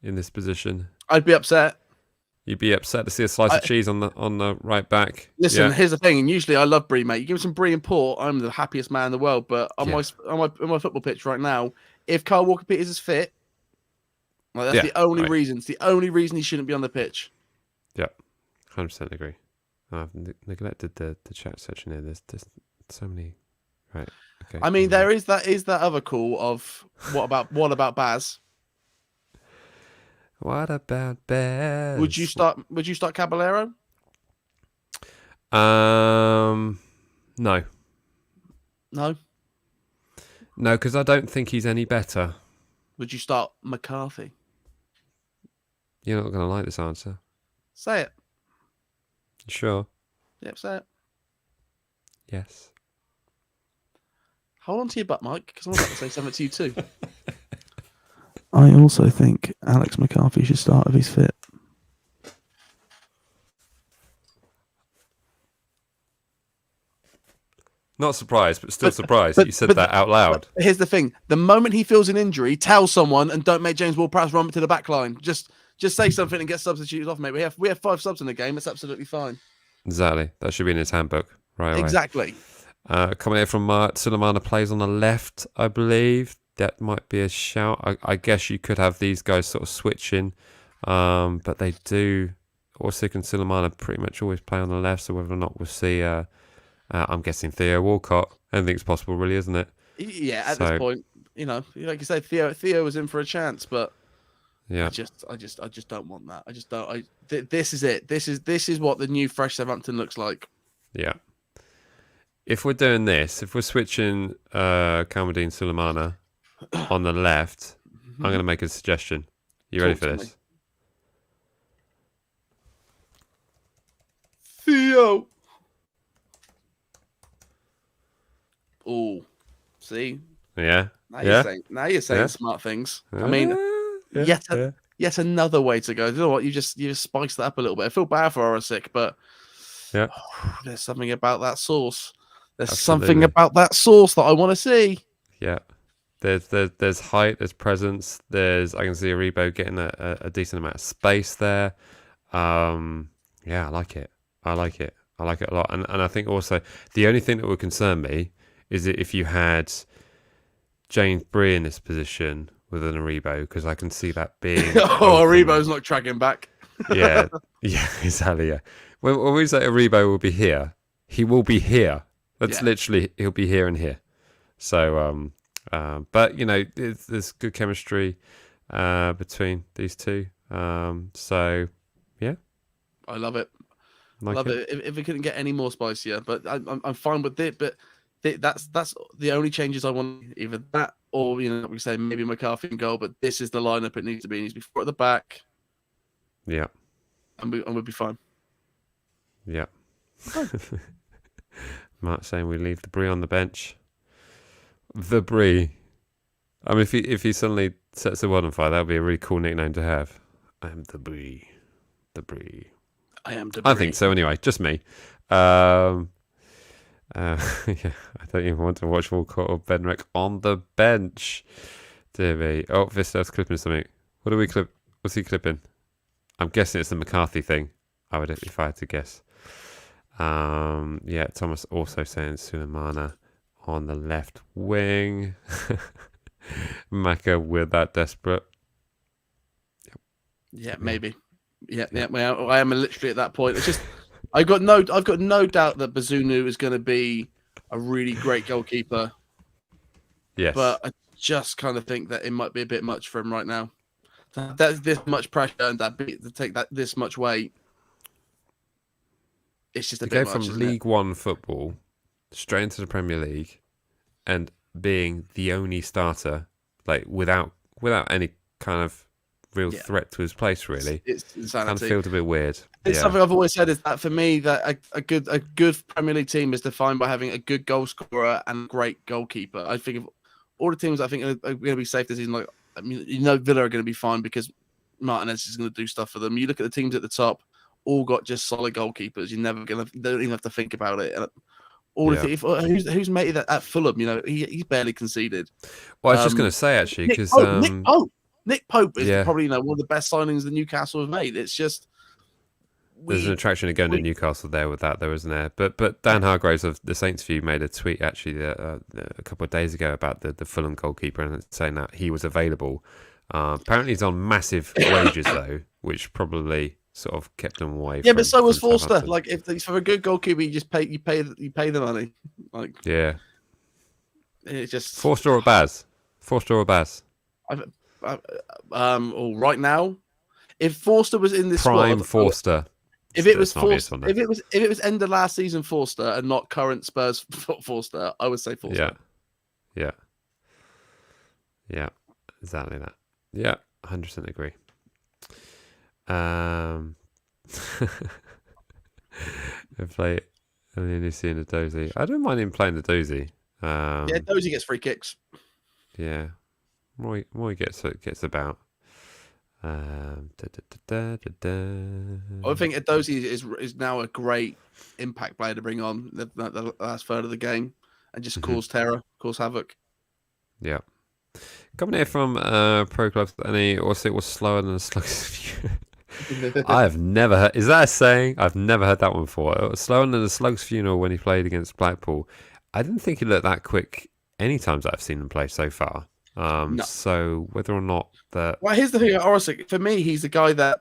in this position? I'd be upset. You'd be upset to see a slice of cheese on the right back. Listen, here's the thing. And usually I love Bree, mate. You give me some Bree and Port, I'm the happiest man in the world. But on my football pitch right now, if Kyle Walker-Peters is fit, that's the only reason. It's the only reason he shouldn't be on the pitch. Yep, 100% agree. I've neglected the chat section here. There's so many. Right. Okay. I mean, there is that other call of what about Baz? What about Baz? Would you start Caballero? No. No, because I don't think he's any better. Would you start McCarthy? You're not going to like this answer. Say it. You sure? Yep, say it. Yes. Hold on to your butt, Mike, because I'm about to say something to you too. I also think Alex McCarthy should start if he's fit. Not surprised, but still surprised that you said that out loud. Here's the thing. The moment he feels an injury, tell someone and don't make James Ward-Prowse run to the back line. Just say something and get substitutes off, mate. We have 5 subs in the game. It's absolutely fine. Exactly. That should be in his handbook right away. Exactly. Coming here from Sulemana plays on the left, I believe. That might be a shout. I guess you could have these guys sort of switching, but they do. Orsic and Sulemana pretty much always play on the left, so whether or not we'll see, I'm guessing Theo Walcott. Anything's possible, really, isn't it? Yeah, at this point, like you said, Theo was in for a chance, but yeah, I just don't want that. I just don't. This is it. This is what the new fresh Southampton looks like. Yeah. If we're doing this, if we're switching Kalmadine Sulemana on the left, I'm going to make a suggestion. You ready for this? Theo. Oh, see, Yeah. now Yeah. you're saying Yeah. smart things. I mean, Yeah. yet another way to go. You know what? You just spiced that up a little bit. I feel bad for Orosic, but Yeah. there's something about that sauce. There's something Absolutely. about that sauce that I want to see. Yeah. There's height, there's presence, I can see Aribo getting a decent amount of space there. Yeah, I like it. I like it a lot. And I think also the only thing that would concern me is that if you had James Bree in this position with an Aribo, because I can see that being Aribo's not tracking back. yeah, exactly. Yeah, when we say Aribo will be here, he will be here. That's literally, he'll be here and here. So, but there's good chemistry between these two. So, yeah, I love it. like Love it. If we couldn't get any more spicier, but I'm fine with it. But that's the only changes I want. Either that, or we say maybe McCarthy in goal. But this is the lineup it needs to be. It needs to be 4 at the back. Yeah, and we'll be fine. Yeah. Matt saying we leave the Brie on the bench. The Brie. I mean, if he suddenly sets the world on fire, that would be a really cool nickname to have. I am the Brie. The Brie. I am the Brie. I think so anyway, just me. Yeah, I don't even want to watch Walcott or Benrick on the bench. Dear me. Oh, Vista's clipping something. What do we clip? What's he clipping? I'm guessing it's the McCarthy thing. I would, if I had to guess. Yeah, Thomas also saying Sulemana on the left wing. Maka, we're that desperate. Yeah, maybe. Yeah. Well, I am literally at that point. It's just I've got no doubt that Bazunu is going to be a really great goalkeeper. Yes, but I just kind of think that it might be a bit much for him right now. That's this much pressure and to take that this much weight. It's just a bit go much. from League One football straight into the Premier League and being the only starter, like without any kind of real threat to his place, really. It's insanity. Kind of feels a bit weird. It's something I've always said is that for me, that a good Premier League team is defined by having a good goal scorer and a great goalkeeper. I think of all the teams I think are going to be safe this season, Villa are going to be fine because Martinez is going to do stuff for them. You look at the teams at the top, all got just solid goalkeepers. You're never going to, they don't even have to think about it. Who's made that at Fulham? He's barely conceded. Well, I was just going to say actually because Nick Pope is probably one of the best signings that Newcastle have made. It's just there's an attraction to going to Newcastle there with that, though, isn't there? But Dan Hargraves of the Saints View made a tweet actually a couple of days ago about the Fulham goalkeeper and saying that he was available. Apparently, he's on massive wages though, which probably sort of kept him away. Yeah, but so was Forster. Like if for a good goalkeeper, you pay the money. Like it's just Forster or Baz. Right now, if Forster was in this prime squad, Forster. If it was end of last season Forster and not current Spurs Forster, I would say Forster. Yeah, exactly that. Yeah, 100% agree. I play Lucy and a Dozy. I don't mind him playing the Dozy. Dozy gets free kicks. Yeah, more he gets about. I think Edozie is now a great impact player to bring on the last third of the game and just cause terror, cause havoc. Yeah. Coming here from Pro Clubs, and he also was slower than a slug's funeral. I have never heard. Is that a saying? I've never heard that one before. It was slower than a slug's funeral when he played against Blackpool. I didn't think he looked that quick any times I've seen him play so far. No. So whether or not that. Well, here's the thing. Orosic, for me, he's the guy that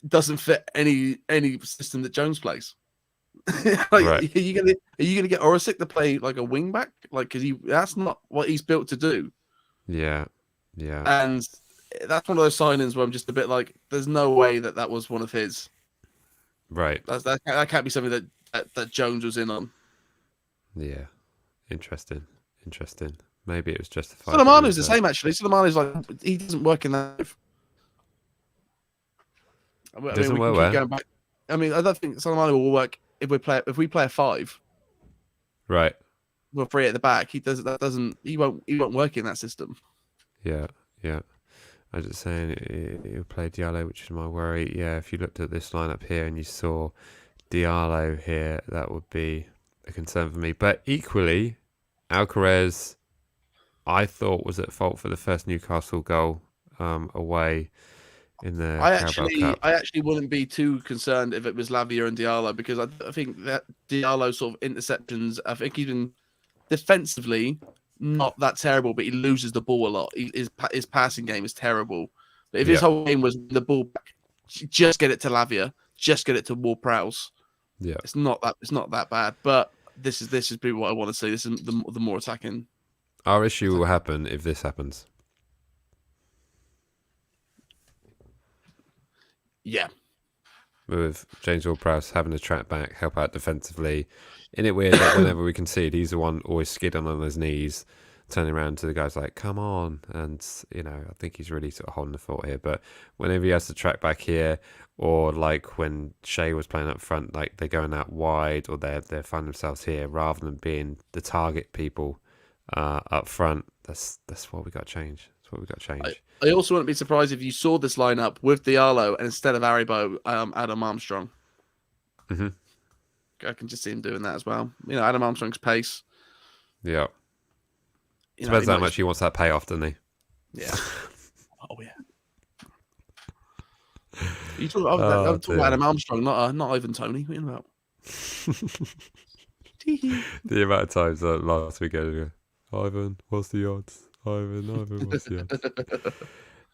doesn't fit any system that Jones plays. Right. Are you gonna get Orosic to play like a wing back? Like, because that's not what he's built to do. Yeah. And that's one of those signings where I'm just a bit like, there's no way that was one of his. Right. That can't be something that Jones was in on. Yeah. Interesting. Maybe it was justified. Solomano's the same, actually. Solomano's like, he doesn't work in that. Doesn't work where? I don't think Solomano will work if we play a 5. Right. well, three at the back. He won't work in that system. Yeah. I was just saying he'll play Diallo, which is my worry. Yeah, if you looked at this lineup here and you saw Diallo here, that would be a concern for me. But equally, Alcaraz, I thought, was at fault for the first Newcastle goal away in the Carabao Cup. I actually wouldn't be too concerned if it was Lavia and Diallo, because I think that Diallo sort of interceptions, I think even defensively, not that terrible, but he loses the ball a lot. His passing game is terrible. But if his whole game was the ball back, just get it to Lavia, just get it to Ward-Prowse. Yeah, it's not that bad. But this is what I want to see. This is the more attacking. Our issue will happen if this happens. Yeah. With James Ward-Prowse having to track back, help out defensively. Isn't it weird that whenever we concede, he's the one always skidding on his knees, turning around to the guys like, come on. And, I think he's really sort of holding the fort here. But whenever he has to track back here, or like when Shea was playing up front, like they're going out wide, or they find themselves here, rather than being the target people up front, that's what we got to change. That's what we got to change. I also wouldn't be surprised if you saw this lineup with Diallo and instead of Aribo, Adam Armstrong. Mm-hmm. I can just see him doing that as well. Adam Armstrong's pace. Yeah. Depends how much he wants that payoff, doesn't he? Yeah. Oh yeah. I'm talking about Adam Armstrong, not Ivan Toney. What are you about? The amount of times last weekend, Ivan, what's the odds? Ivan, what's the odds?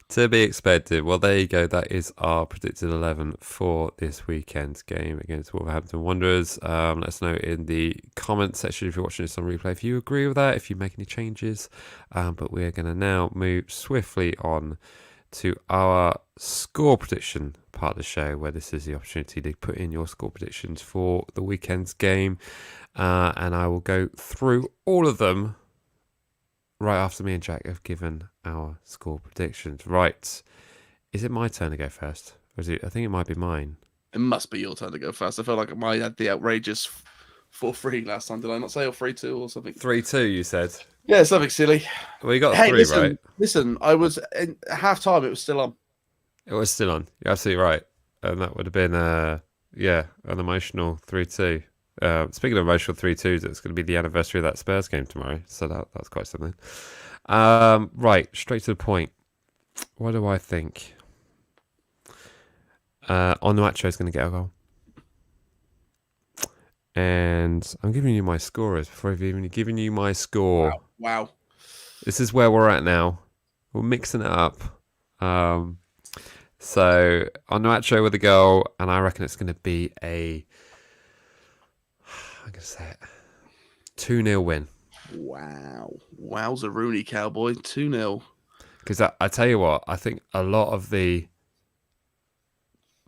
To be expected. Well, there you go. That is our predicted 11 for this weekend's game against Wolverhampton Wanderers. Let us know in the comments section if you're watching this on replay if you agree with that, if you make any changes. But we're going to now move swiftly on to our score prediction part of the show, where this is the opportunity to put in your score predictions for the weekend's game. And I will go through all of them right after me and Jack have given our score predictions. Right. Is it my turn to go first? Or is it? I think it might be mine. It must be your turn to go first. I feel like I had the outrageous 4-3 last time. Did I not say, or 3-2 or something? 3-2, you said? Yeah, something silly. Well, you got 3, right? Listen, I was in half-time. It was still on. It was still on. You're absolutely right. And that would have been, an emotional 3-2. Speaking of emotional 3-2s, it's going to be the anniversary of that Spurs game tomorrow, so that's quite something. Right, straight to the point. What do I think? Onuachu is going to get a goal. And I'm giving you my scorers before I've even given you my score. Wow. This is where we're at now. We're mixing it up. So Onuachu with a goal, and I reckon it's going to be I'm going to say it, 2-0 win. Wow. Wowza Rooney, Cowboy. 2-0. Because I tell you what, I think a lot of the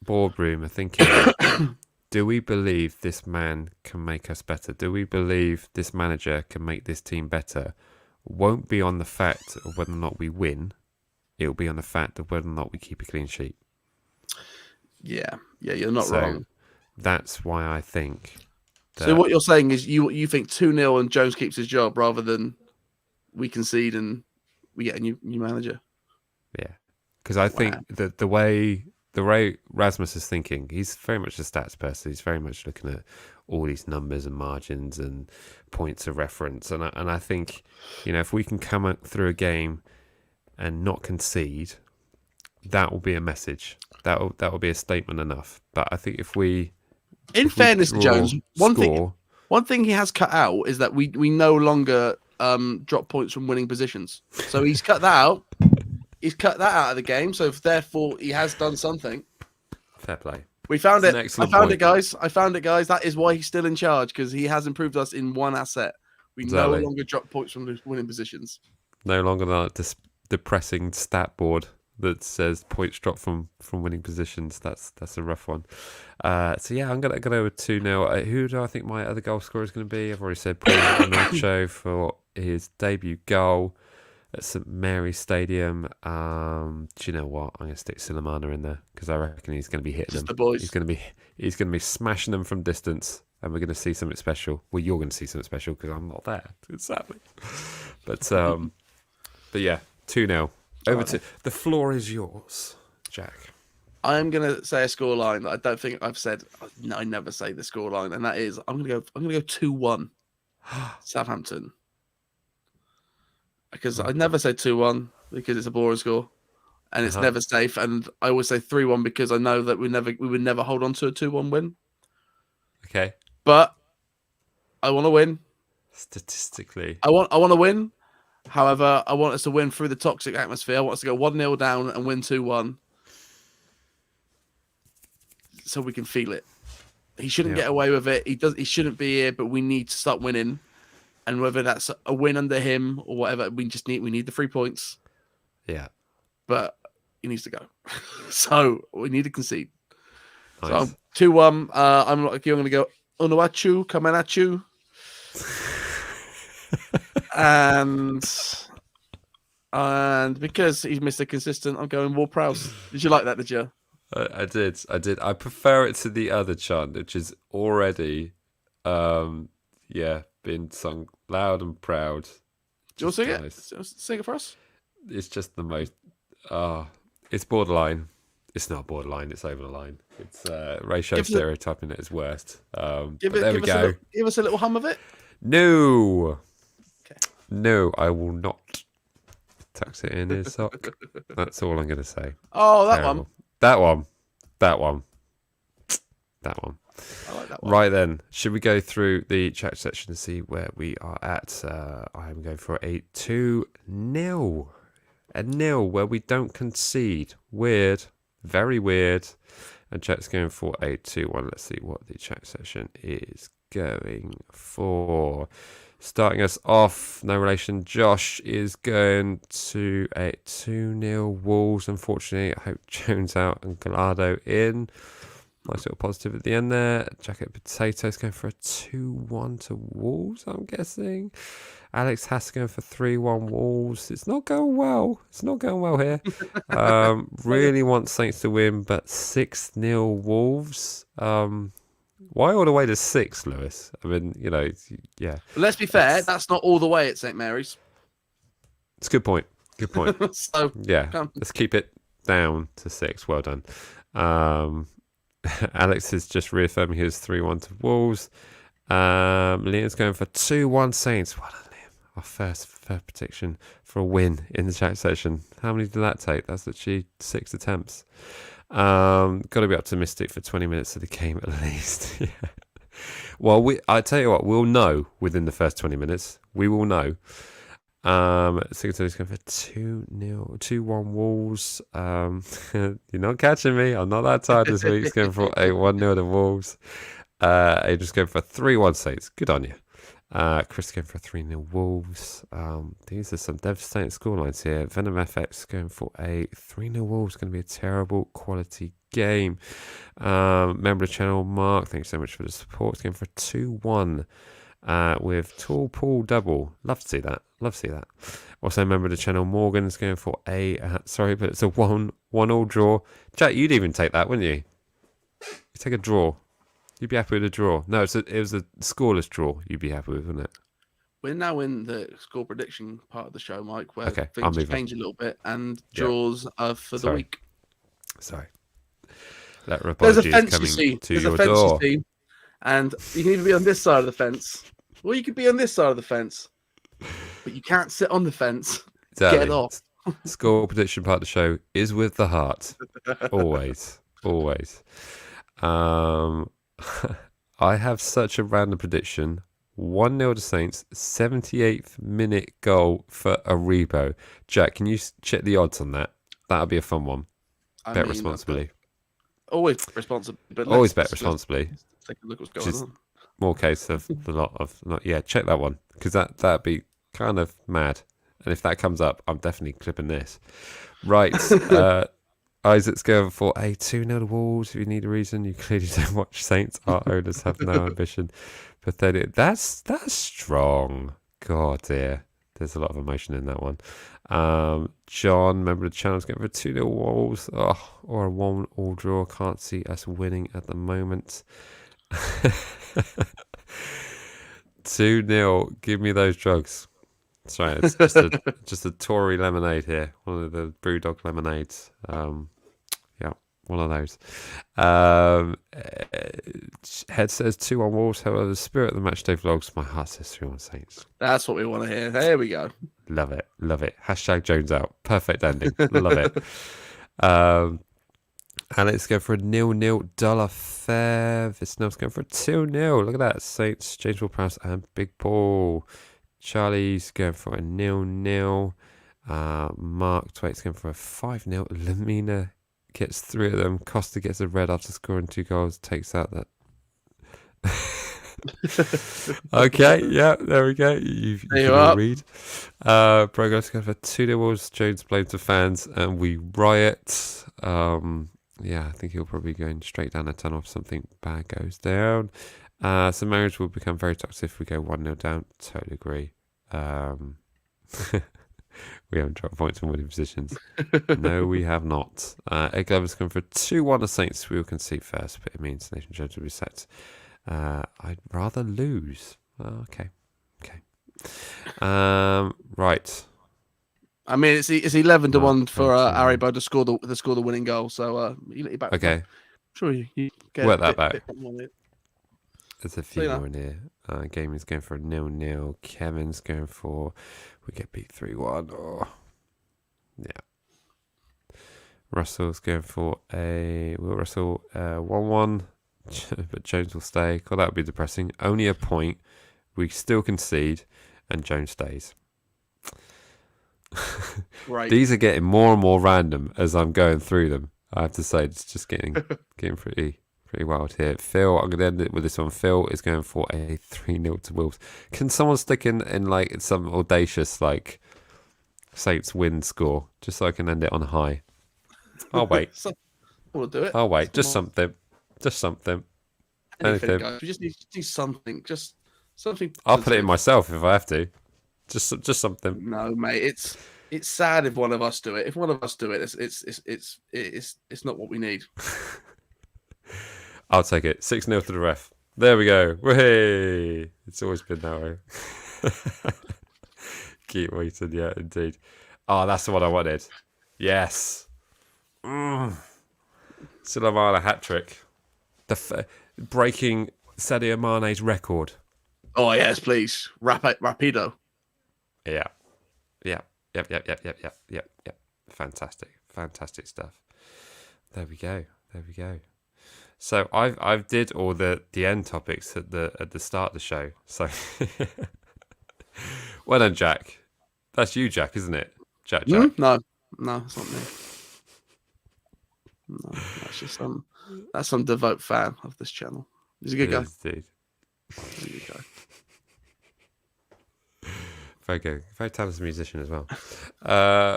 boardroom are thinking, do we believe this man can make us better? Do we believe this manager can make this team better? Won't be on the fact of whether or not we win. It'll be on the fact of whether or not we keep a clean sheet. Yeah, you're not wrong. That's why I think... So what you're saying is you think 2-0 and Jones keeps his job rather than we concede and we get a new manager? Yeah, because I think that the way Rasmus is thinking, he's very much a stats person. He's very much looking at all these numbers and margins and points of reference. And I think, if we can come out through a game and not concede, that will be a message. That will be a statement enough. But I think if we... In fairness to Jones, one thing he has cut out is that we no longer drop points from winning positions. So he's cut that out. He's cut that out of the game. So therefore, he has done something. Fair play. We found it. I found it, guys. That is why he's still in charge, because he has improved us in one asset. We no longer drop points from winning positions. No longer that depressing stat board that says points dropped from winning positions. That's a rough one. So yeah, I'm gonna go with 2-0. Who do I think my other goal scorer is going to be? I've already said Paul Onuachu for his debut goal at St Mary's Stadium. Do you know what? I'm going to stick Silamana in there because I reckon he's going to be hitting them. The boys. He's going to be smashing them from distance. and we're going to see something special. Well, you're going to see something special because I'm not there, sadly. But yeah, 2-0. Over to the floor is yours, Jack. I'm gonna say a scoreline that I don't think I've said. I never say the scoreline, and that is I'm gonna go 2-1 Southampton, because I never say 2-1 because it's a boring score, and it's never safe. And I always say 3-1 because I know that we would never hold on to a 2-1 win. Okay. But I want to win. Statistically, I want to win. However, I want us to win through the toxic atmosphere. I want us to go 1-0 down and win 2-1. So we can feel it. He shouldn't get away with it. He shouldn't be here, but we need to start winning. And whether that's a win under him or whatever, we need the 3 points. Yeah. But he needs to go. So we need to concede. Nice. So 2-1. I'm going to go Onuachu coming at you. and because he's Mr. Consistent, I'm going Ward Prowse. Did you like that, did you? I did. I prefer it to the other chant, which is already, been sung loud and proud. Do you want to sing it? Sing it for us? It's just the most. It's borderline. It's not borderline. It's over the line. It's ratio stereotyping at its worst. Give us a little hum of it. No. Okay. No, I will not. Tucks it in his sock. That's all I'm going to say. Oh, that one. That one. I like that one. Right then, should we go through the chat section to see where we are at? I'm going for a 2-0. A 0 where we don't concede. Weird. Very weird. And chat's going for a 2-1. Let's see what the chat section is going for. Starting us off, no relation, Josh is going to a 2-0 Wolves, unfortunately. I hope Jones out and Gallardo in. Nice little positive at the end there. Jacket Potatoes going for a 2-1 to Wolves, I'm guessing. Alex Hass going for 3-1 Wolves. It's not going well. Here. Really want Saints to win, but 6-0 Wolves. Why all the way to 6, Lewis? I mean, yeah. Let's be fair, that's not all the way at St. Mary's. It's a good point. So, yeah, let's keep it down to 6. Well done. Alex is just reaffirming his 3-1 to Wolves. Liam's going for 2-1 Saints. Well done, Liam. Our first prediction for a win in the chat session. How many did that take? That's literally 6 attempts. Got to be optimistic for 20 minutes of the game at least. Yeah. Well, I tell you what, we'll know within the first 20 minutes. We will know. Sigurd's going for 2-1 Wolves. You're not catching me. I'm not that tired this week. He's going for a 1-0 to Wolves. Adrian's going for 3-1 Saints. Good on you. Chris going for 3-0 Wolves. These are some devastating scorelines here. Venom FX going for a 3-0 Wolves. Going to be a terrible quality game. Member of the channel, Mark, thanks so much for the support. It's going for a 2-1 with Tall Paul double. Love to see that. Also, member of the channel, Morgan's going for a but it's a 1-1 draw. Jack, you'd even take that, wouldn't you? You take a draw. You'd be happy with a draw. No, it was a scoreless draw. You'd be happy with, wouldn't it? We're now in the score prediction part of the show, Mike, where things change a little bit and draws are for the week. Sorry. There's a fence, you see. There's a fence, you see. And you can either be on this side of the fence, or you could be on this side of the fence. But you can't sit on the fence. Exactly. Get off. Score prediction part of the show is with the heart. Always. I have such a random prediction. 1-0 to Saints, 78th minute goal for Aribo. Jack, can you check the odds on that? That'll be a fun one. Bet responsibly. Always responsibly. Always bet responsibly. Take a look what's going on. More case of a lot of check that one, because that'd be kind of mad. And if that comes up, I'm definitely clipping this. Right. Isaac's going for a 2-0 to Wolves. If you need a reason, you clearly don't watch Saints. Our owners have no ambition. Pathetic. That's strong. God, dear. There's a lot of emotion in that one. John, member of the channel, is going for a 2-0 Wolves. Or a 1-1 draw. Can't see us winning at the moment. 2-0. Give me those drugs. Sorry, it's just a Tory lemonade here. One of the Brewdog lemonades. Yeah, one of those. Head says 2-1 Wolves. However, the spirit of the matchday vlogs, my heart says 3-1 Saints. That's what we want to hear. There we go. Love it. Love it. Hashtag Jones out. Perfect ending. Love it. Alex going for a 0-0 dull affair. Visnell's going for a 2-0. Look at that. Saints, James Ward-Prowse and Big Paul. Charlie's going for a 0-0. Mark Twait's going for a 5-0. Lamina gets 3 of them. Costa gets a red after scoring 2 goals. Takes out that. Okay, yeah, there we go. You can read. Progress going for 2-0 Wolves. Jones blames the fans and we riot. Yeah, I think he'll probably be going straight down a tunnel if something bad goes down. So marriage will become very toxic if we go 1-0 down. Totally agree. We haven't dropped points in winning positions. No, we have not. Egg Lovers come for 2-1 the Saints. We will concede first, but it means Nathan Jones will be set. I'd rather lose. Okay. Right. I mean, it's 11-1 for Aribo to score the winning goal. So you let your back. Okay. Sure, you get work that back. Bit There's a few more in here. Gaming's going for a 0-0. Kevin's going for we get beat 3-1. Oh, yeah. Russell's going for a Will Russell 1-1, but Jones will stay. God, that would be depressing. Only a point. We still concede, and Jones stays. Right. These are getting more and more random as I'm going through them. I have to say, it's just getting pretty wild here. Phil, I'm going to end it with this one. Phil is going for a 3-0 to Wolves. Can someone stick in like some audacious like Saints win score just so I can end it on high? I'll wait. We'll do it. I'll wait. Just something. Anything, guys. We just need to do something. Just something. I'll put it in myself if I have to. Just something. No, mate. It's sad if one of us do it. If one of us do it, it's not what we need. I'll take it. 6-0 to the ref. There we go. Hey, it's always been that way. Keep waiting. Yeah, indeed. Oh, that's the one I wanted. Yes. Sulemana hat trick. Breaking Sadio Mane's record. Oh yes, please. Rapido. Yeah. Yep. Fantastic stuff. There we go. So I've did all the end topics at the start of the show. So well done, Jack. That's you, Jack, isn't it? Jack. No, it's not me. No, that's just some devout fan of this channel. He's a good guy. Indeed. There you go. Very good. Very talented musician as well.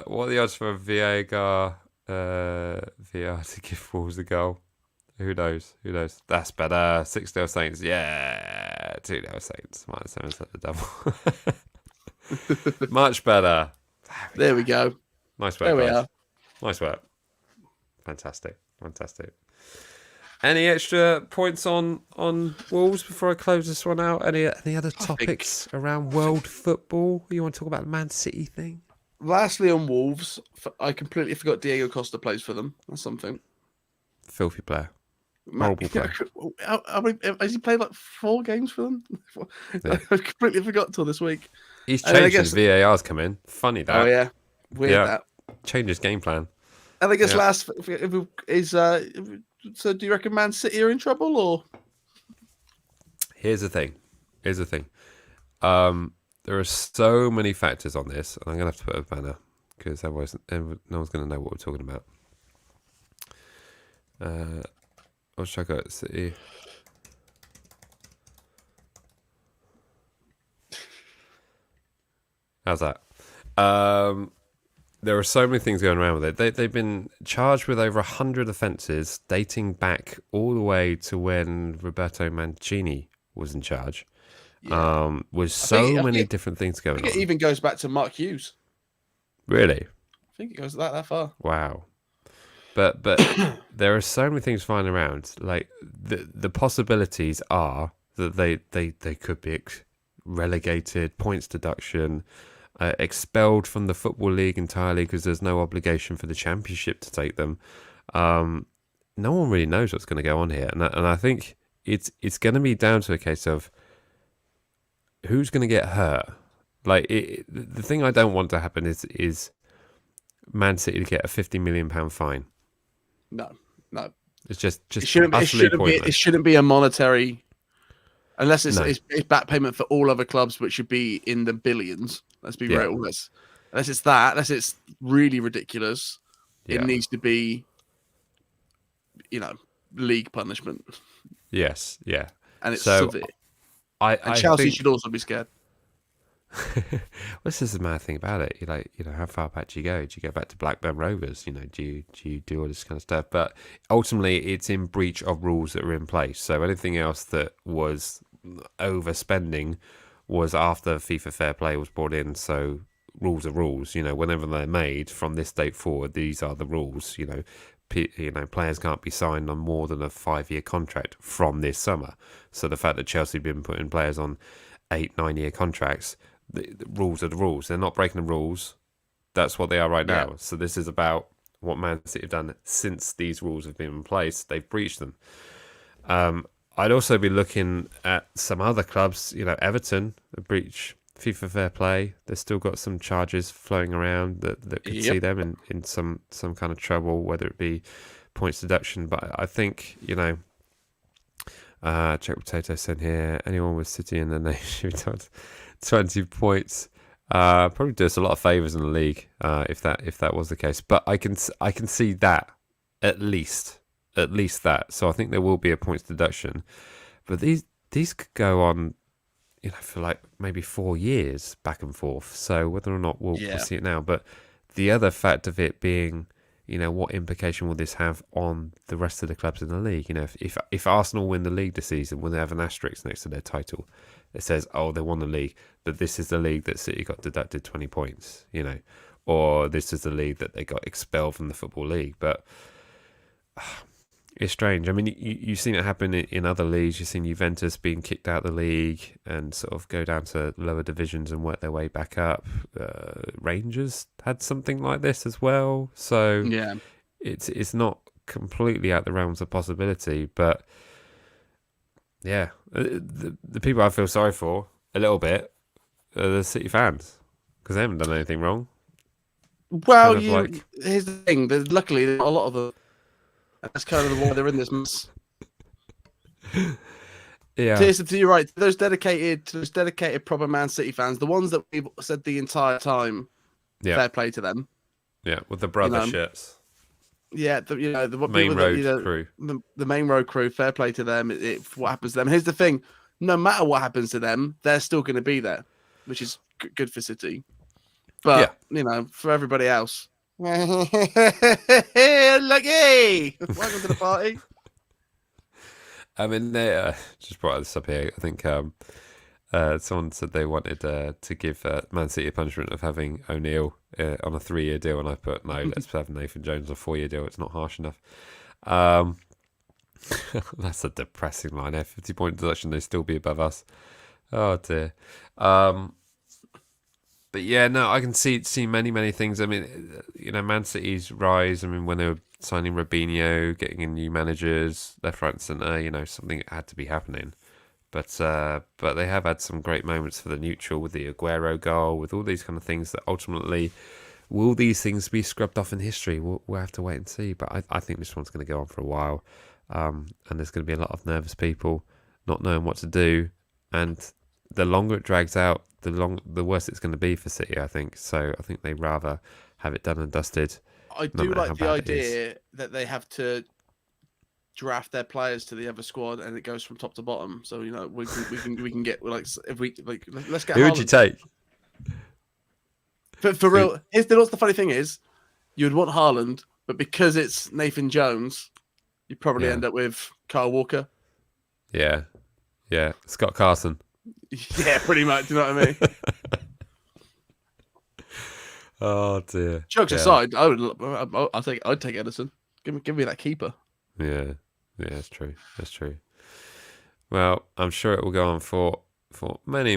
What are the odds for a VR to give Wolves a goal? Who knows? That's better. 6-0 Saints. Yeah. 2-0 Saints. -7 at the double. Much better. There we go. Nice work, there we guys. are. Nice work. Fantastic. Any extra points on Wolves before I close this one out? Any other topics around world football? You want to talk about the Man City thing? Lastly, on Wolves, I completely forgot Diego Costa plays for them. That's something. Filthy player. Horrible player. Has he played like 4 games for them? Yeah. I completely forgot till this week. He's changed since VAR's come in. Funny that. Oh yeah, weird that. Changed his game plan. And I guess last is so. Do you reckon Man City are in trouble or? Here's the thing. There are so many factors on this, and I'm gonna have to put a banner because otherwise no one's gonna know what we're talking about. I'll check out City. How's that? There are so many things going around with it. They've been charged with over 100 offences dating back all the way to when Roberto Mancini was in charge. Yeah. With so many different things going on. It even goes back to Mark Hughes. Really? I think it goes that far. Wow. But there are so many things flying around. Like the possibilities are that they could be relegated, points deduction, expelled from the Football League entirely because there's no obligation for the Championship to take them. No one really knows what's going to go on here, and I think it's going to be down to a case of who's going to get hurt. Like the thing I don't want to happen is Man City to get a £50 million fine. No. It's just it shouldn't be a monetary, unless it's back payment for all other clubs, which should be in the billions. Let's be real. Unless it's really ridiculous, it needs to be, league punishment. Yes, yeah, and it's severe. And Chelsea should also be scared. This is the mad thing about it. How far back do you go? Do you go back to Blackburn Rovers? Do you do all this kind of stuff? But ultimately, it's in breach of rules that are in place. So anything else that was overspending was after FIFA Fair Play was brought in. So rules are rules. Whenever they're made from this date forward, these are the rules. Players can't be signed on more than a 5-year contract from this summer. So the fact that Chelsea have been putting players on 8-9-year contracts. The rules are the rules. They're not breaking the rules. That's what they are right now. So this is about what Man City have done since these rules have been in place. They've breached them. I'd also be looking at some other clubs. Everton breach FIFA Fair Play. They've still got some charges flowing around that could see them in some kind of trouble, whether it be points deduction. But I think, Jack Potato said here, anyone with City in the name should be told 20 points. Probably do us a lot of favours in the league if that was the case. But I can see that at least that. So I think there will be a points deduction. But these could go on, for like maybe 4 years back and forth. So whether or not we'll see it now. But the other fact of it being, what implication will this have on the rest of the clubs in the league? If Arsenal win the league this season, will they have an asterisk next to their title? It says, oh, they won the league, but this is the league that City got deducted 20 points, or this is the league that they got expelled from the Football League. But it's strange. I mean, you've seen it happen in other leagues. You've seen Juventus being kicked out of the league and sort of go down to lower divisions and work their way back up. Rangers had something like this as well. So it's not completely out the realms of possibility. But yeah, the people I feel sorry for a little bit are the City fans because they haven't done anything wrong. Well, here's the thing. There's luckily not a lot of them. That's kind of why they're in this mess. Yeah, you're right. Those dedicated proper Man City fans, the ones that we've said the entire time, fair play to them. Yeah, with the brother shirts. Yeah, the main road crew. The main road crew, fair play to them. What happens to them? Here's the thing: no matter what happens to them, they're still going to be there, which is good for City. But for everybody else. Lucky! Welcome to the party. I mean, they just brought this up here. I think someone said they wanted to give Man City a punishment of having O'Neill on a 3-year deal, and I put, no, let's have Nathan Jones on a 4-year deal. It's not harsh enough. That's a depressing line. 50-point deduction, they still be above us. Oh, dear. But yeah, no, I can see many things. I mean, Man City's rise. I mean, when they were signing Robinho, getting in new managers, left, right, and centre, something had to be happening. But they have had some great moments for the neutral with the Aguero goal, with all these kind of things that ultimately, will these things be scrubbed off in history? We'll have to wait and see. But I think this one's going to go on for a while, and there's going to be a lot of nervous people not knowing what to do, and the longer it drags out, the worse it's going to be for City, I think. So I think they'd rather have it done and dusted. I do like the idea that they have to draft their players to the other squad, and it goes from top to bottom. So we can get let's get. Who would you take? For real, what's the funny thing is, you'd want Haaland, but because it's Nathan Jones, you'd probably end up with Kyle Walker. Yeah, Scott Carson. Yeah, pretty much. You know what I mean? Oh dear. Jokes aside, I'd take Edison. Give me that keeper. Yeah, that's true. That's true. Well, I'm sure it will go on for many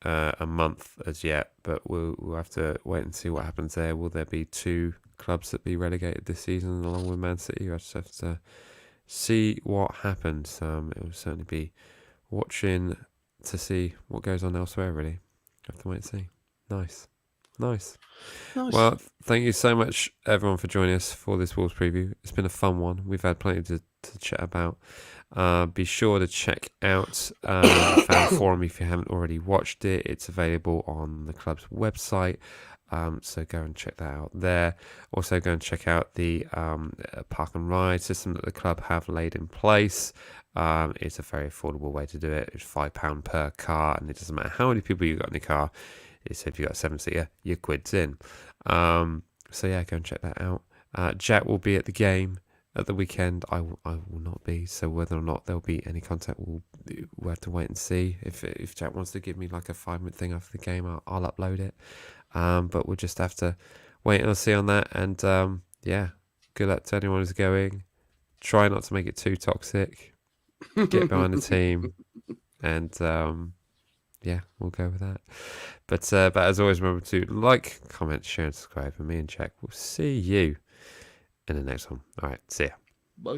a month as yet, but we'll have to wait and see what happens there. Will there be 2 clubs that be relegated this season along with Man City? I just have to see what happens. It will certainly be watching to see what goes on elsewhere. Really, have to wait and see. Nice. Well, thank you so much, everyone, for joining us for this Wolves preview. It's been a fun one. We've had plenty to chat about. Be sure to check out the Fan Forum if you haven't already watched it. It's available on the club's website. So go and check that out there. Also go and check out the park and ride system that the club have laid in place. It's a very affordable way to do it. It's £5 per car, and it doesn't matter how many people you've got in your car. It's if you've got a 7-seater, your quid's in. So yeah, go and check that out. Jack will be at the game at the weekend. I will not be. So whether or not there'll be any contact, we'll have to wait and see. If Jack wants to give me like a 5-minute thing after the game, I'll upload it. But we'll just have to wait and see on that. And yeah, good luck to anyone who's going. Try not to make it too toxic. Get behind the team, and yeah, we'll go with that. But as always, remember to like, comment, share, and subscribe. And me and Jack will see you in the next one. All right, see ya. Bye.